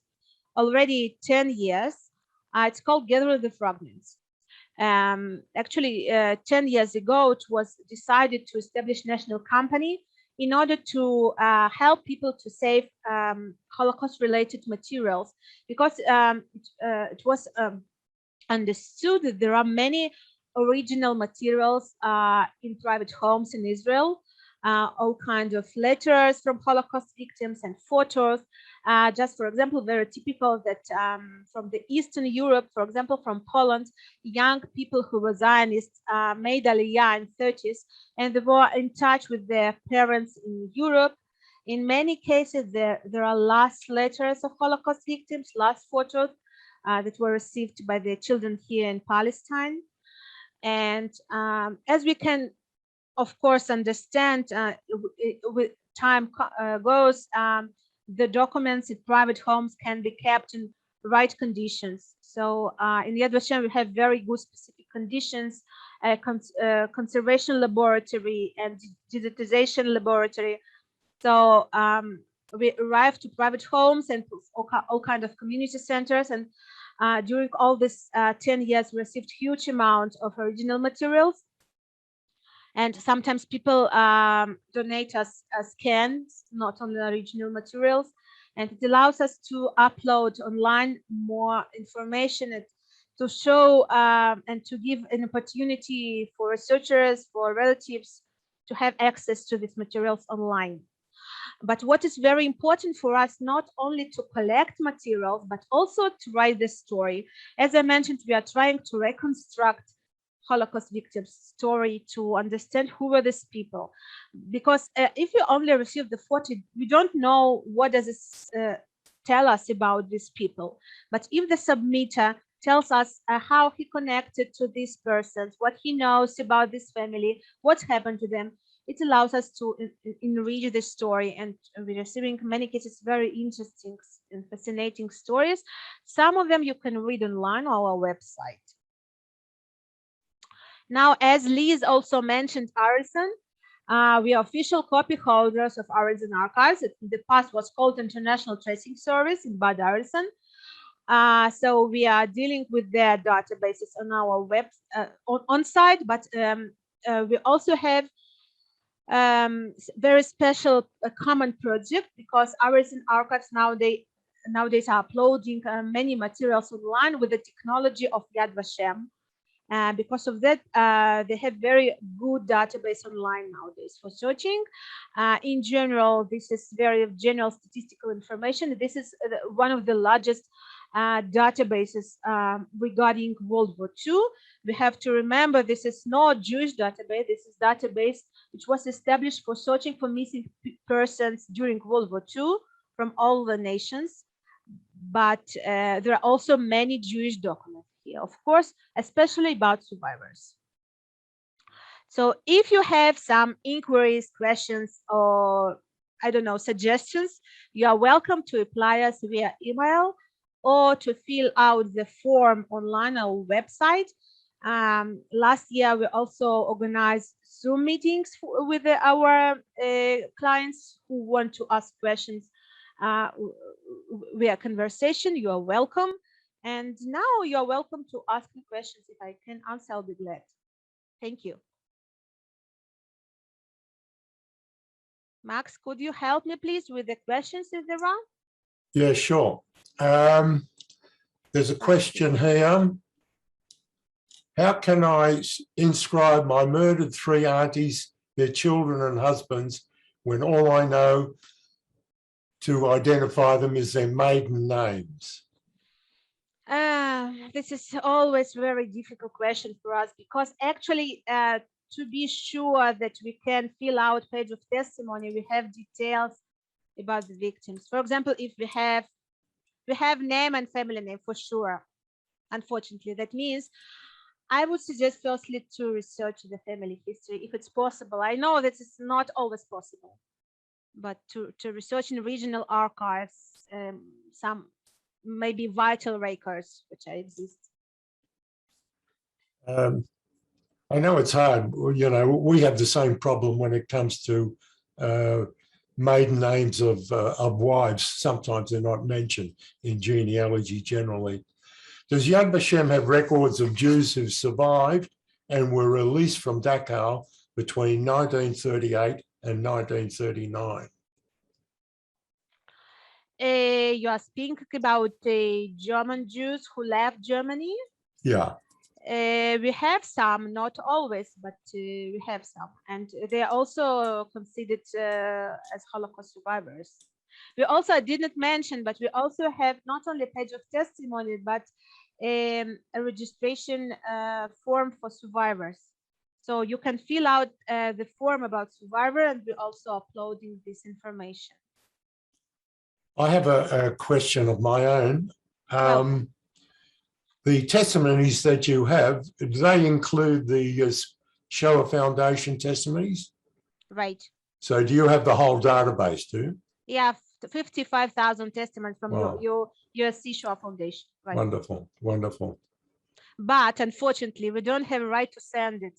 already 10 years. It's called Gathering the Fragments. Actually, 10 years ago, it was decided to establish national company in order to help people to save Holocaust-related materials, because it was understood that there are many original materials in private homes in Israel, all kinds of letters from Holocaust victims and photos. Just for example, very typical that from the Eastern Europe, for example, from Poland, young people who were Zionists made Aliyah in 30s, and they were in touch with their parents in Europe. In many cases, there are last letters of Holocaust victims, last photos that were received by their children here in Palestine. And as we can, of course, understand, with time goes, the documents in private homes can be kept in right conditions. So in Yad Vashem, we have very good specific conditions, conservation laboratory and digitization laboratory. So we arrived to private homes and all kinds of community centers. And during all this 10 years, we received huge amount of original materials. And sometimes people donate us scans, not only original materials. And it allows us to upload online more information and to show and to give an opportunity for researchers, for relatives to have access to these materials online. But what is very important for us, not only to collect materials, but also to write the story. As I mentioned, we are trying to reconstruct Holocaust victims' story to understand who were these people. Because if you only receive the photo, we don't know what does this tell us about these people. But if the submitter tells us how he connected to these persons, what he knows about this family, what happened to them, it allows us to enrich the story, and we're receiving in many cases very interesting and fascinating stories. Some of them you can read online on our website. Now, as Liz also mentioned, Arison, we are official copy holders of Arison Archives. It in the past was called International Tracing Service in Bad Arison. So we are dealing with their databases on our web on site, but we also have very special common project, because Arison Archives nowadays are uploading many materials online with the technology of Yad Vashem. Because of that, they have very good database online nowadays for searching. In general, this is very general statistical information. This is one of the largest databases regarding World War II. We have to remember this is not Jewish database. This is database which was established for searching for missing persons during World War II from all the nations. But there are also many Jewish documents here, of course, especially about survivors. So if you have some inquiries, questions, or I don't know, suggestions, you are welcome to apply us via email or to fill out the form online on our website. Last year, we also organized Zoom meetings with our clients who want to ask questions via conversation. You are welcome. And now you are welcome to ask me questions. If I can answer, I'll be glad. Thank you. Max, could you help me, please, with the questions if there are? Yeah, sure. There's a question here. How can I inscribe my murdered 3 aunties, their children and husbands, when all I know to identify them is their maiden names? This is always a very difficult question for us, because actually to be sure that we can fill out page of testimony, we have details about the victims. For example, if we have name and family name for sure. Unfortunately, that means I would suggest firstly to research the family history if it's possible. I know that it's not always possible, but to research in regional archives, some maybe vital records which exist. I know it's hard. You know, we have the same problem when it comes to maiden names of wives. Sometimes they're not mentioned in genealogy generally. Does Yad Vashem have records of Jews who survived and were released from Dachau between 1938 and 1939? You are speaking about the German Jews who left Germany? Yeah. We have some, not always, but we have some, and they are also considered as Holocaust survivors. We also didn't mention, but we also have not only a page of testimony, but a registration form for survivors. So you can fill out the form about survivor, and we're also uploading this information. I have a question of my own. The testimonies that you have, do they include the Shoah Foundation testimonies? Right. So do you have the whole database too? Yeah, 55,000 testimonies from Wow. your USC Shoah Foundation. Right. Wonderful, wonderful. But unfortunately, we don't have a right to send it.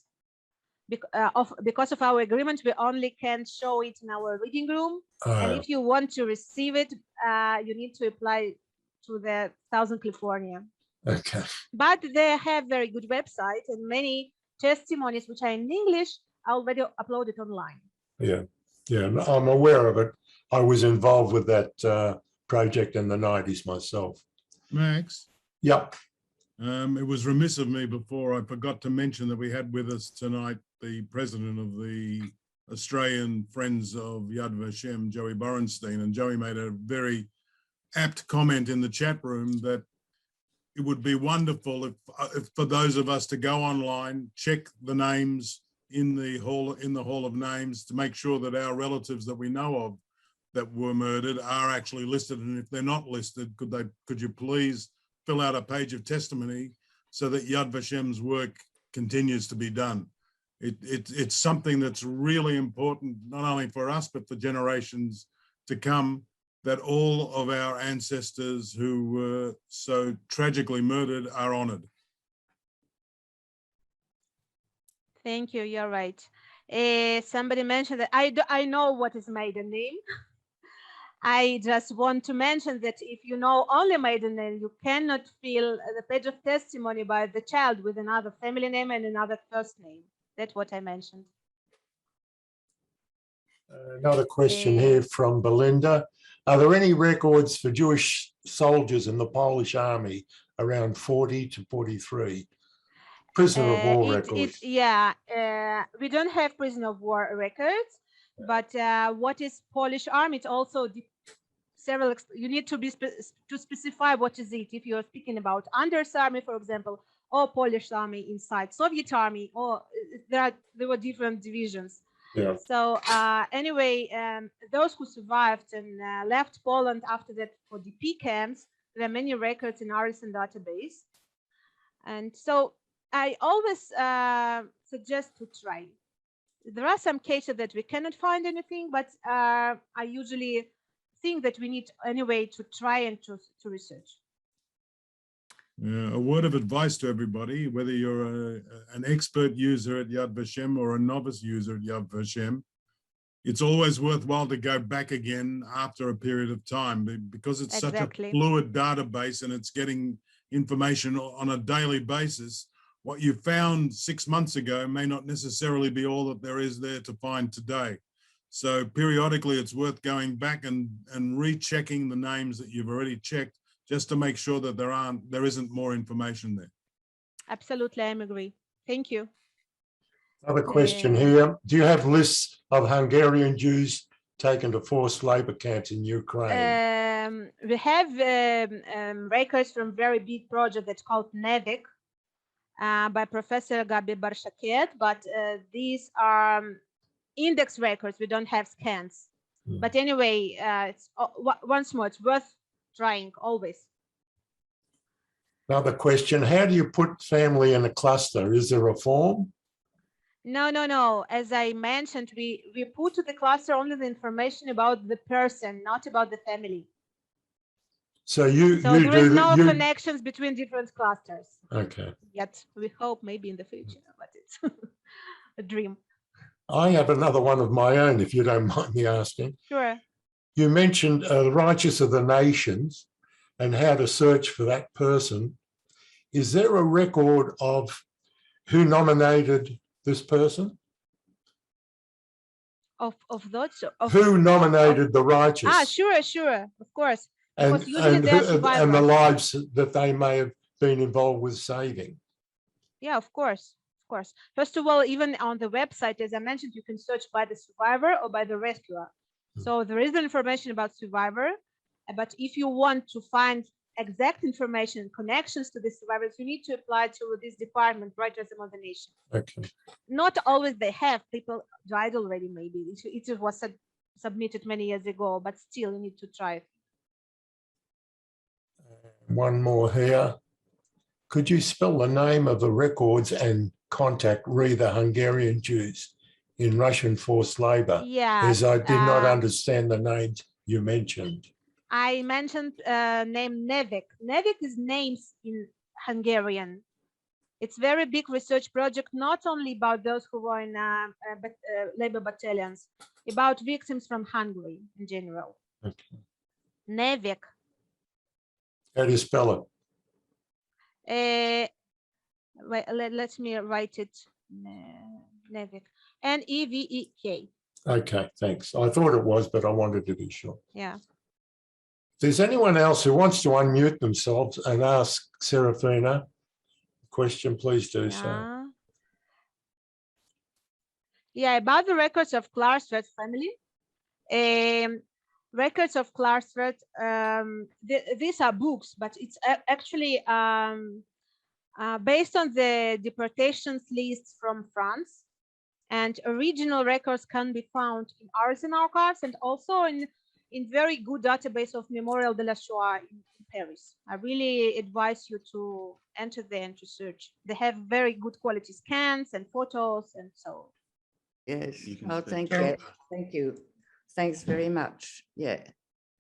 Because of our agreement, we only can show it in our reading room. And if you want to receive it, you need to apply to the Southern California. Okay. But they have very good website, and many testimonies which are in English are already uploaded online. Yeah, yeah, I'm aware of it. I was involved with that project in the 90s myself. Max? Yep. It was remiss of me before I forgot to mention that we had with us tonight the president of the Australian Friends of Yad Vashem, Joey Borenstein, and Joey made a very apt comment in the chat room that it would be wonderful if for those of us to go online, check the names in the hall of names to make sure that our relatives that we know of that were murdered are actually listed, and if they're not listed, could you please fill out a page of testimony so that Yad Vashem's work continues to be done. It's something that's really important, not only for us, but for generations to come, that all of our ancestors who were so tragically murdered are honored. Thank you, you're right. Somebody mentioned that I know what is maiden name. I just want to mention that if you know only maiden name, you cannot fill the page of testimony by the child with another family name and another first name. That's what I mentioned. Another question here from Belinda. Are there any records for Jewish soldiers in the Polish army around 40 to 43? Prisoner of war records? We don't have prisoner of war records, but what is Polish army? It's also several, you need to specify what is it. If you're speaking about Anders army, for example, or Polish army inside Soviet army, or there were different divisions. Yeah. So anyway, those who survived and left Poland after that for DP camps, there are many records in RSN database. And so I always suggest to try. There are some cases that we cannot find anything, but I usually think that we need anyway to try and to research. A word of advice to everybody, whether you're an expert user at Yad Vashem or a novice user at Yad Vashem, it's always worthwhile to go back again after a period of time, because it's such a fluid database and it's getting information on a daily basis. What you found 6 months ago may not necessarily be all that there is there to find today. So periodically it's worth going back and rechecking the names that you've already checked, just to make sure that there isn't more information there. Absolutely, I agree. Thank you. Another question here. Do you have lists of Hungarian Jews taken to forced labor camps in Ukraine? We have records from very big project that's called NEVIC by Professor Gabi Barshaket, but these are index records. We don't have scans. But anyway, it's, once more, it's worth trying always. Another question, how do you put family in a cluster? Is there a form? No. As I mentioned, we put to the cluster only the information about the person, not about the family. So there is no connections between different clusters. Okay. Yet we hope maybe in the future, but it's a dream. I have another one of my own, if you don't mind me asking. Sure. You mentioned Righteous of the Nations and how to search for that person. Is there a record of who nominated this person? Of those? Who nominated the righteous? Sure, of course. And the lives that they may have been involved with saving. Yeah, of course. Of course. First of all, even on the website, as I mentioned, you can search by the survivor or by the rescuer. So there is information about survivor, but if you want to find exact information and connections to the survivors, you need to apply to this department, Writers Among the Nation. Okay. Not always they have. People died already, maybe. It was submitted many years ago, but still you need to try. One more here. Could you spell the name of the records and contact the Hungarian Jews in Russian forced labor? Yeah. As I did not understand the names you mentioned. I mentioned name Nevek. Nevek is names in Hungarian. It's very big research project, not only about those who were in labor battalions, about victims from Hungary in general. Okay. Nevek. How do you spell it? Wait, let me write it. Nevek. Nevek. Okay, thanks. I thought it was, but I wanted to be sure. Yeah. If there's anyone else who wants to unmute themselves and ask Serafina a question, please do so. Yeah, about the records of Klarsfeld family. Records of Klarsfeld, these are books, but it's actually based on the deportations lists from France, and original records can be found in Arsen archives and also in very good database of Memorial de la Shoah in Paris. I really advise you to enter there and to search. They have very good quality scans and photos and so. Yes. You can Oh, speak. thank you. Thank you. Thanks very much. Yeah.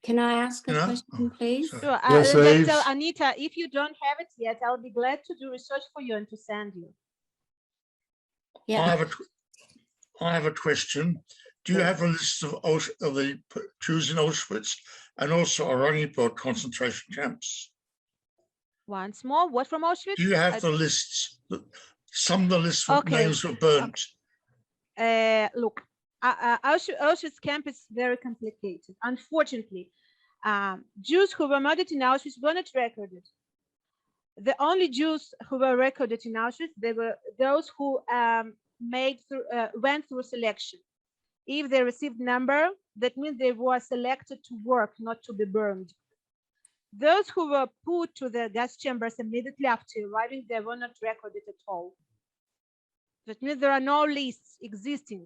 Can I ask a Yeah. question, please? Sorry. So, Yes, Eve. so Anita, if you don't have it yet, I'll be glad to do research for you and to send you. Yeah. I have a question. Do you have a list of the Jews in Auschwitz and also Oranienburg concentration camps? Once more, what from Auschwitz? Do you have the lists? Some of the lists with Okay. names were burnt. Look, Auschwitz camp is very complicated. Unfortunately, Jews who were murdered in Auschwitz were not recorded. The only Jews who were recorded in Auschwitz, they were those who went through selection. If they received number, that means they were selected to work, not to be burned. Those who were put to the gas chambers immediately after arriving, they were not recorded at all. That means there are no lists existing.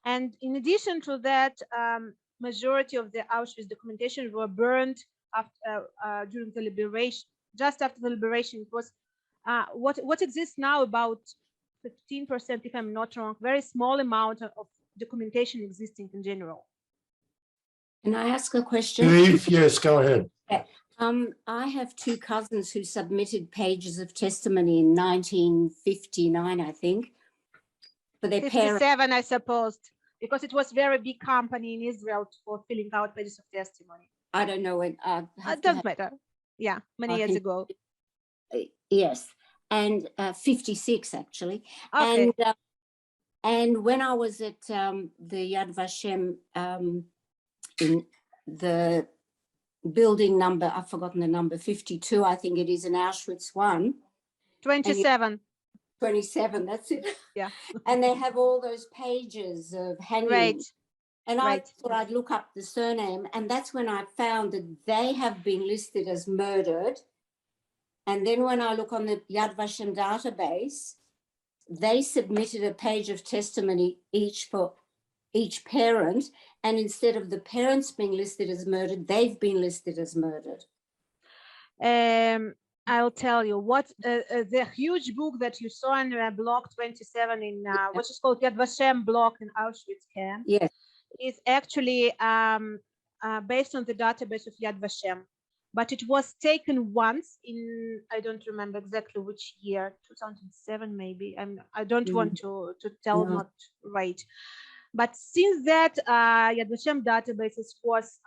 And in addition to that, majority of the Auschwitz documentation were burned after, during the liberation. Just after the liberation, it was what exists now, about 15%, if I'm not wrong, very small amount of documentation existing in general. Can I ask a question? Eve, yes, go ahead. I have two cousins who submitted pages of testimony in 1959, I think, for their parents. 57, I suppose, because it was very big company in Israel for filling out pages of testimony. I don't know when. It doesn't matter. Yeah, many years ago. Yes, and 56 actually. Okay. And when I was at the Yad Vashem in the building number, I've forgotten the number, 52, I think it is, in Auschwitz 1. 27. 27, that's it. Yeah. And they have all those pages of hanging. Right. And Right. I thought I'd look up the surname, and that's when I found that they have been listed as murdered. And then when I look on the Yad Vashem database, they submitted a page of testimony each for each parent, and instead of the parents being listed as murdered, they've been listed as murdered. I'll tell you what the huge book that you saw in block 27 in what is called Yad Vashem block in Auschwitz camp. Yes. Is actually based on the database of Yad Vashem, but it was taken once in, I don't remember exactly which year, 2007 maybe. I don't want to tell not right. But since that, Yad Vashem databases was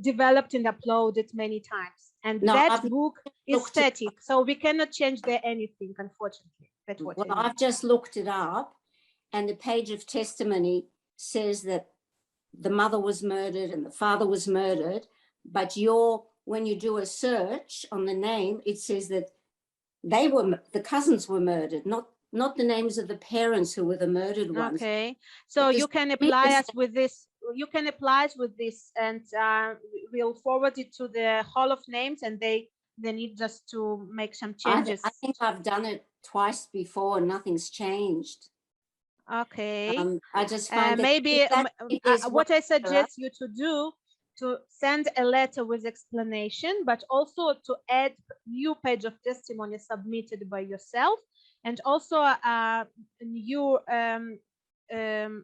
developed and uploaded many times. And that book is static, so we cannot change there anything, unfortunately. That's what I've just looked it up, and the page of testimony says that the mother was murdered and the father was murdered, but when you do a search on the name, it says that the cousins were murdered, not the names of the parents who were the murdered ones. Okay, so But you the can apply Semites- us with this. You can apply us with this, and we'll forward it to the Hall of Names, and they need just to make some changes. I think I've done it twice before and nothing's changed. Okay. I just find that Maybe if that- if there's what I one error- suggest you to do, to send a letter with explanation, but also to add new page of testimony submitted by yourself, and also a new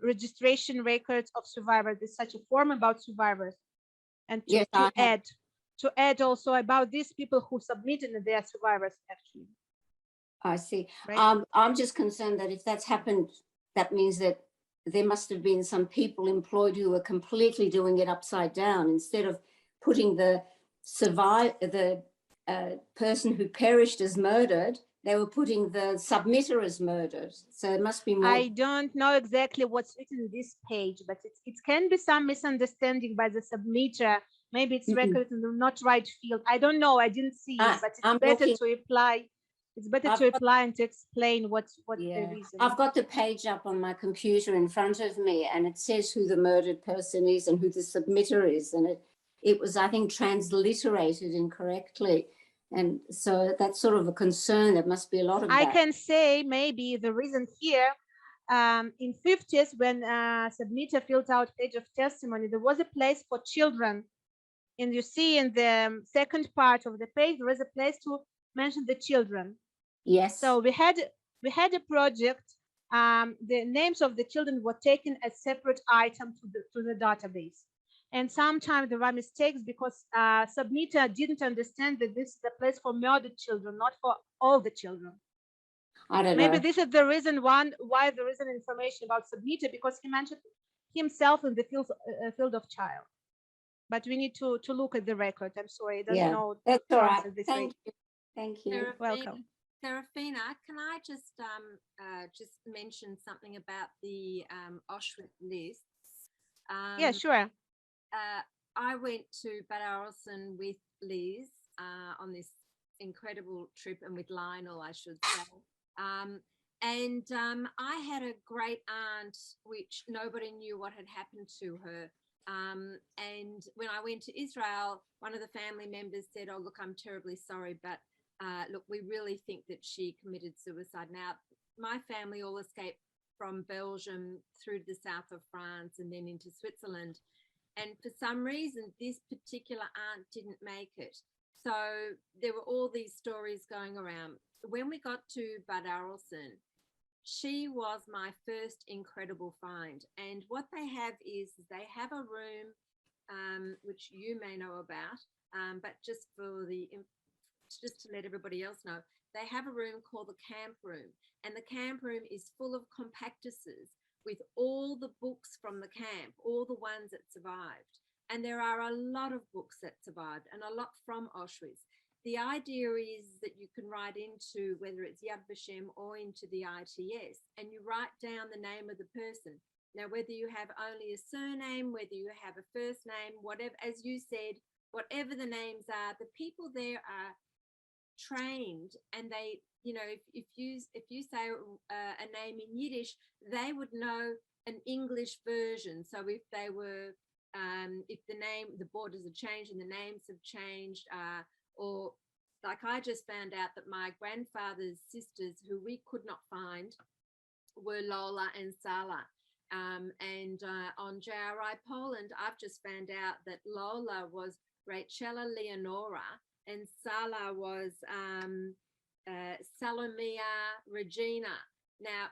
registration records of survivors. There's such a form about survivors, and Yes, I have. to add also about these people who submitted their survivors actually. I see. Right. I'm just concerned that if that's happened, that means that there must have been some people employed who were completely doing it upside down. Instead of putting the person who perished as murdered, they were putting the submitter as murdered. So it must be more. I don't know exactly what's written in this page, but it can be some misunderstanding by the submitter. Maybe it's recorded in the not right field. I don't know. I didn't see it, but it's I'm better looking- to apply. It's better I've to got- apply and to explain what Yeah. the reason. I've got the page up on my computer in front of me, and it says who the murdered person is and who the submitter is, and it was, I think, transliterated incorrectly, and so that's sort of a concern. There must be a lot of I that. can say maybe the reason here, in 50s, when submitter filled out page of testimony, there was a place for children. And you see in the second part of the page, there is a place to mention the children. Yes. So we had a project. The names of the children were taken as separate item to the database. And sometimes there were mistakes because submitter didn't understand that this is a place for murdered children, not for all the children. I don't Maybe know. this is the reason why there isn't information about submitter, because he mentioned himself in the field of child. But we need to look at the record. I'm sorry, I don't Yeah, know. that's to all answer right. this way. Thank you. Thank you. Welcome. Serafina, can I just mention something about the Auschwitz lists? Yeah, sure. I went to Bad Arolsen with Liz on this incredible trip, and with Lionel, I should say. I had a great aunt, which nobody knew what had happened to her. And when I went to Israel, one of the family members said, "Oh, look, I'm terribly sorry, but look, we really think that she committed suicide." Now, my family all escaped from Belgium through to the south of France and then into Switzerland. And for some reason, this particular aunt didn't make it. So there were all these stories going around. When we got to Bad Arolsen, she was my first incredible find. And what they have is they have a room, which you may know about, but just to let everybody else know, they have a room called the camp room. And the camp room is full of compactuses with all the books from the camp, all the ones that survived. And there are a lot of books that survived and a lot from Auschwitz. The idea is that you can write into, whether it's Yad Vashem or into the ITS, and you write down the name of the person. Now, whether you have only a surname, whether you have a first name, whatever, as you said, whatever the names are, the people there are trained, and they, you know, if you say a name in Yiddish, they would know an English version. So if they were, if the borders have changed and the names have changed, or like I just found out that my grandfather's sisters, who we could not find, were Lola and Sala. And on JRI Poland, I've just found out that Lola was Rachela Leonora and Sala was Salomia Regina. Now,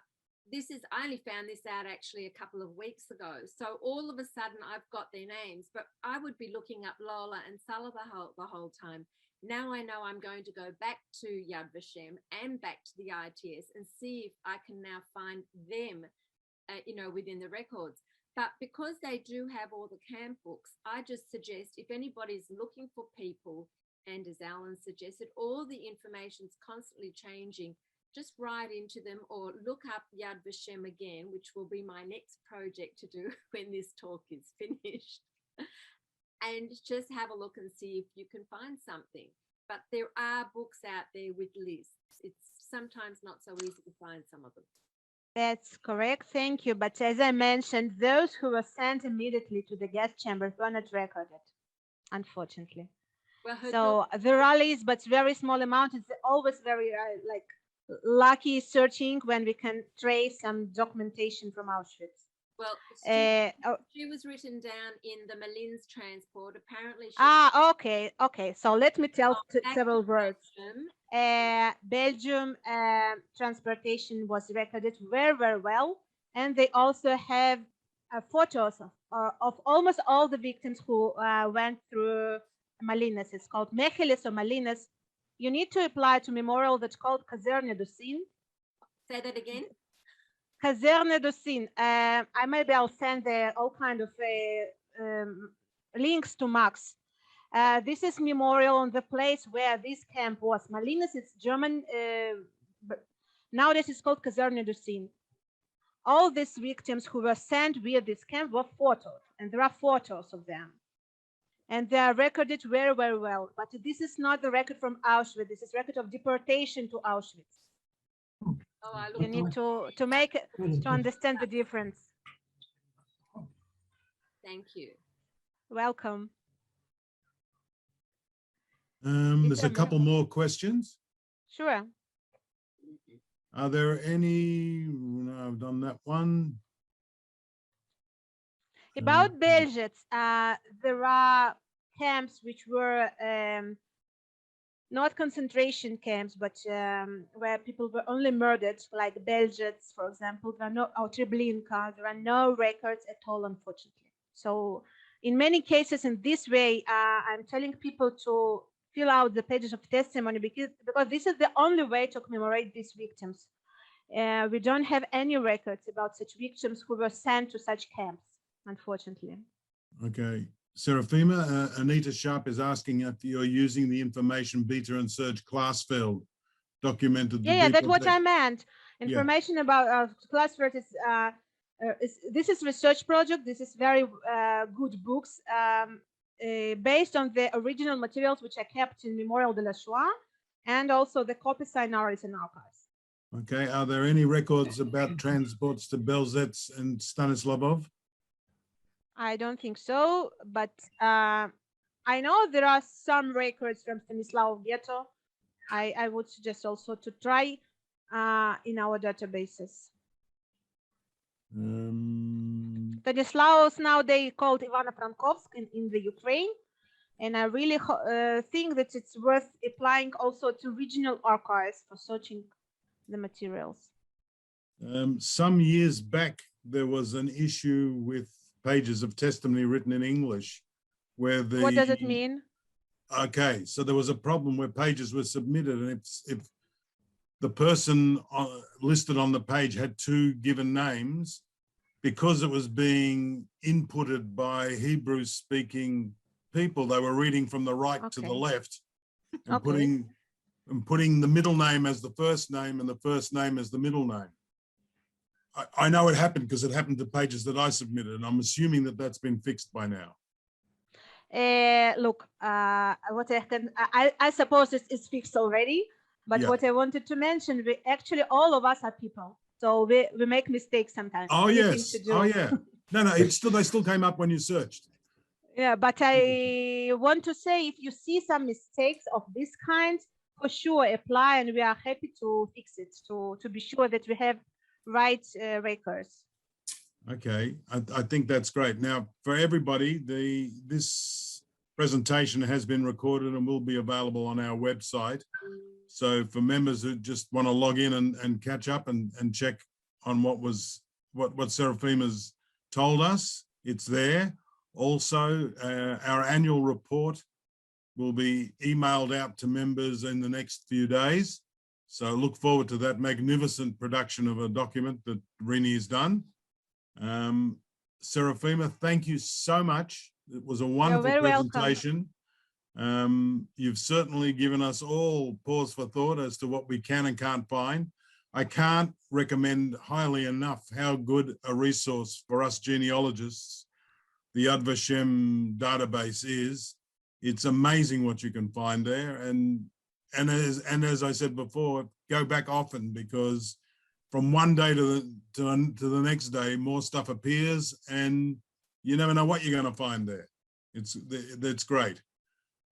I only found this out actually a couple of weeks ago. So all of a sudden I've got their names, but I would be looking up Lola and Sala the whole time. Now I know I'm going to go back to Yad Vashem and back to the ITS and see if I can now find them, within the records. But because they do have all the camp books, I just suggest if anybody's looking for people, and as Alan suggested, all the information's constantly changing, just write into them or look up Yad Vashem again, which will be my next project to do when this talk is finished. And just have a look and see if you can find something. But there are books out there with lists. it's sometimes not so easy to find some of them. That's correct. Thank you. But as I mentioned, those who were sent immediately to the gas chambers were not recorded, unfortunately. Well, her So there are lists, but very small amount. It's always very like lucky searching when we can trace some documentation from Auschwitz. well, Oh, she was written down in the Malin's transport. Apparently, she okay. So let me tell back several to words. Belgium. Belgium transportation was recorded very, very well. And they also have photos of almost all the victims who went through Malines. It's called Mecheles or Malines. You need to apply to memorial that's called Kazerne du Sinn. Say that again. Kazerne du Sinn. Maybe I'll send all kind of links to Max. This is memorial on the place where this camp was. Malines is German, but nowadays it's called Kaserne du Sinn. All these victims who were sent via this camp were photos, and there are photos of them. And they are recorded very, very well. But this is not the record from Auschwitz. This is record of deportation to Auschwitz. Oh, I You look. need to understand the difference. Thank you. Welcome. There's a couple more questions. Sure. Are there any? No, I've done that one. About Belgians, there are camps which were not concentration camps, but where people were only murdered, like Belgians, for example. There are no, or Treblinka, there are no records at all, unfortunately. So in many cases, in this way, I'm telling people to fill out the pages of testimony because this is the only way to commemorate these victims. We don't have any records about such victims who were sent to such camps, unfortunately. Okay. Serafima, Anita Sharp is asking if you're using the information Beta and Serge Classfeld documented. Yeah, that's what I meant. Information about Classfeld is this is research project. This is very good books based on the original materials which are kept in Memorial de la Shoah, and also the copies are now in archives. Okay. Are there any records about transports to Belzec and Stanislavov? I don't think so, but I know there are some records from Stanislav Ghetto. I would suggest also to try in our databases. Stanislaus now they called Ivano-Frankovsk in the Ukraine, and I really think that it's worth applying also to regional archives for searching the materials. Some years back, there was an issue with pages of testimony written in English where the... What does it mean? Okay, so there was a problem where pages were submitted, and if the person listed on the page had two given names, because it was being inputted by Hebrew-speaking people, they were reading from the right to the left and putting the middle name as the first name and the first name as the middle name. I know it happened because it happened to pages that I submitted, and I'm assuming that that's been fixed by now. Look, what I suppose it's fixed already, but what I wanted to mention, we actually, all of us are people. So we make mistakes sometimes. Oh, yes. Oh, yeah. No, they still came up when you searched. Yeah, but I want to say, if you see some mistakes of this kind, for sure apply, and we are happy to fix it, to be sure that we have right records. Okay, I think that's great. Now, for everybody, this presentation has been recorded and will be available on our website. So for members who just want to log in and catch up and check on what Serafima's told us, it's there. Also, our annual report will be emailed out to members in the next few days. So look forward to that magnificent production of a document that Rini has done. Serafima, thank you so much. It was a wonderful presentation. You've certainly given us all pause for thought as to what we can and can't find. I can't recommend highly enough how good a resource for us genealogists the Yad Vashem database is. It's amazing what you can find there. And as I said before, go back often, because from one day to the next day, more stuff appears, and you never know what you're going to find there. That's great.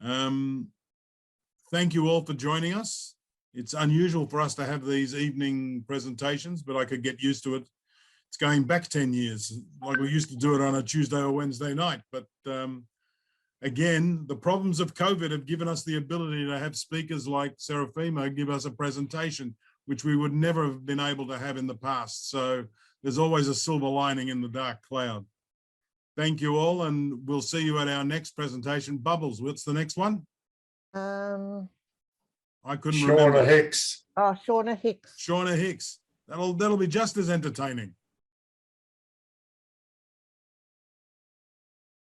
Thank you all for joining us. It's unusual for us to have these evening presentations, but I could get used to it. It's going back 10 years, like we used to do it on a Tuesday or Wednesday night. But again, the problems of COVID have given us the ability to have speakers like Serafima give us a presentation, which we would never have been able to have in the past. So there's always a silver lining in the dark cloud. Thank you all, and we'll see you at our next presentation. Bubbles, what's the next one? I couldn't remember. Shauna Hicks. Oh, Shauna Hicks. Shauna Hicks. That'll be just as entertaining.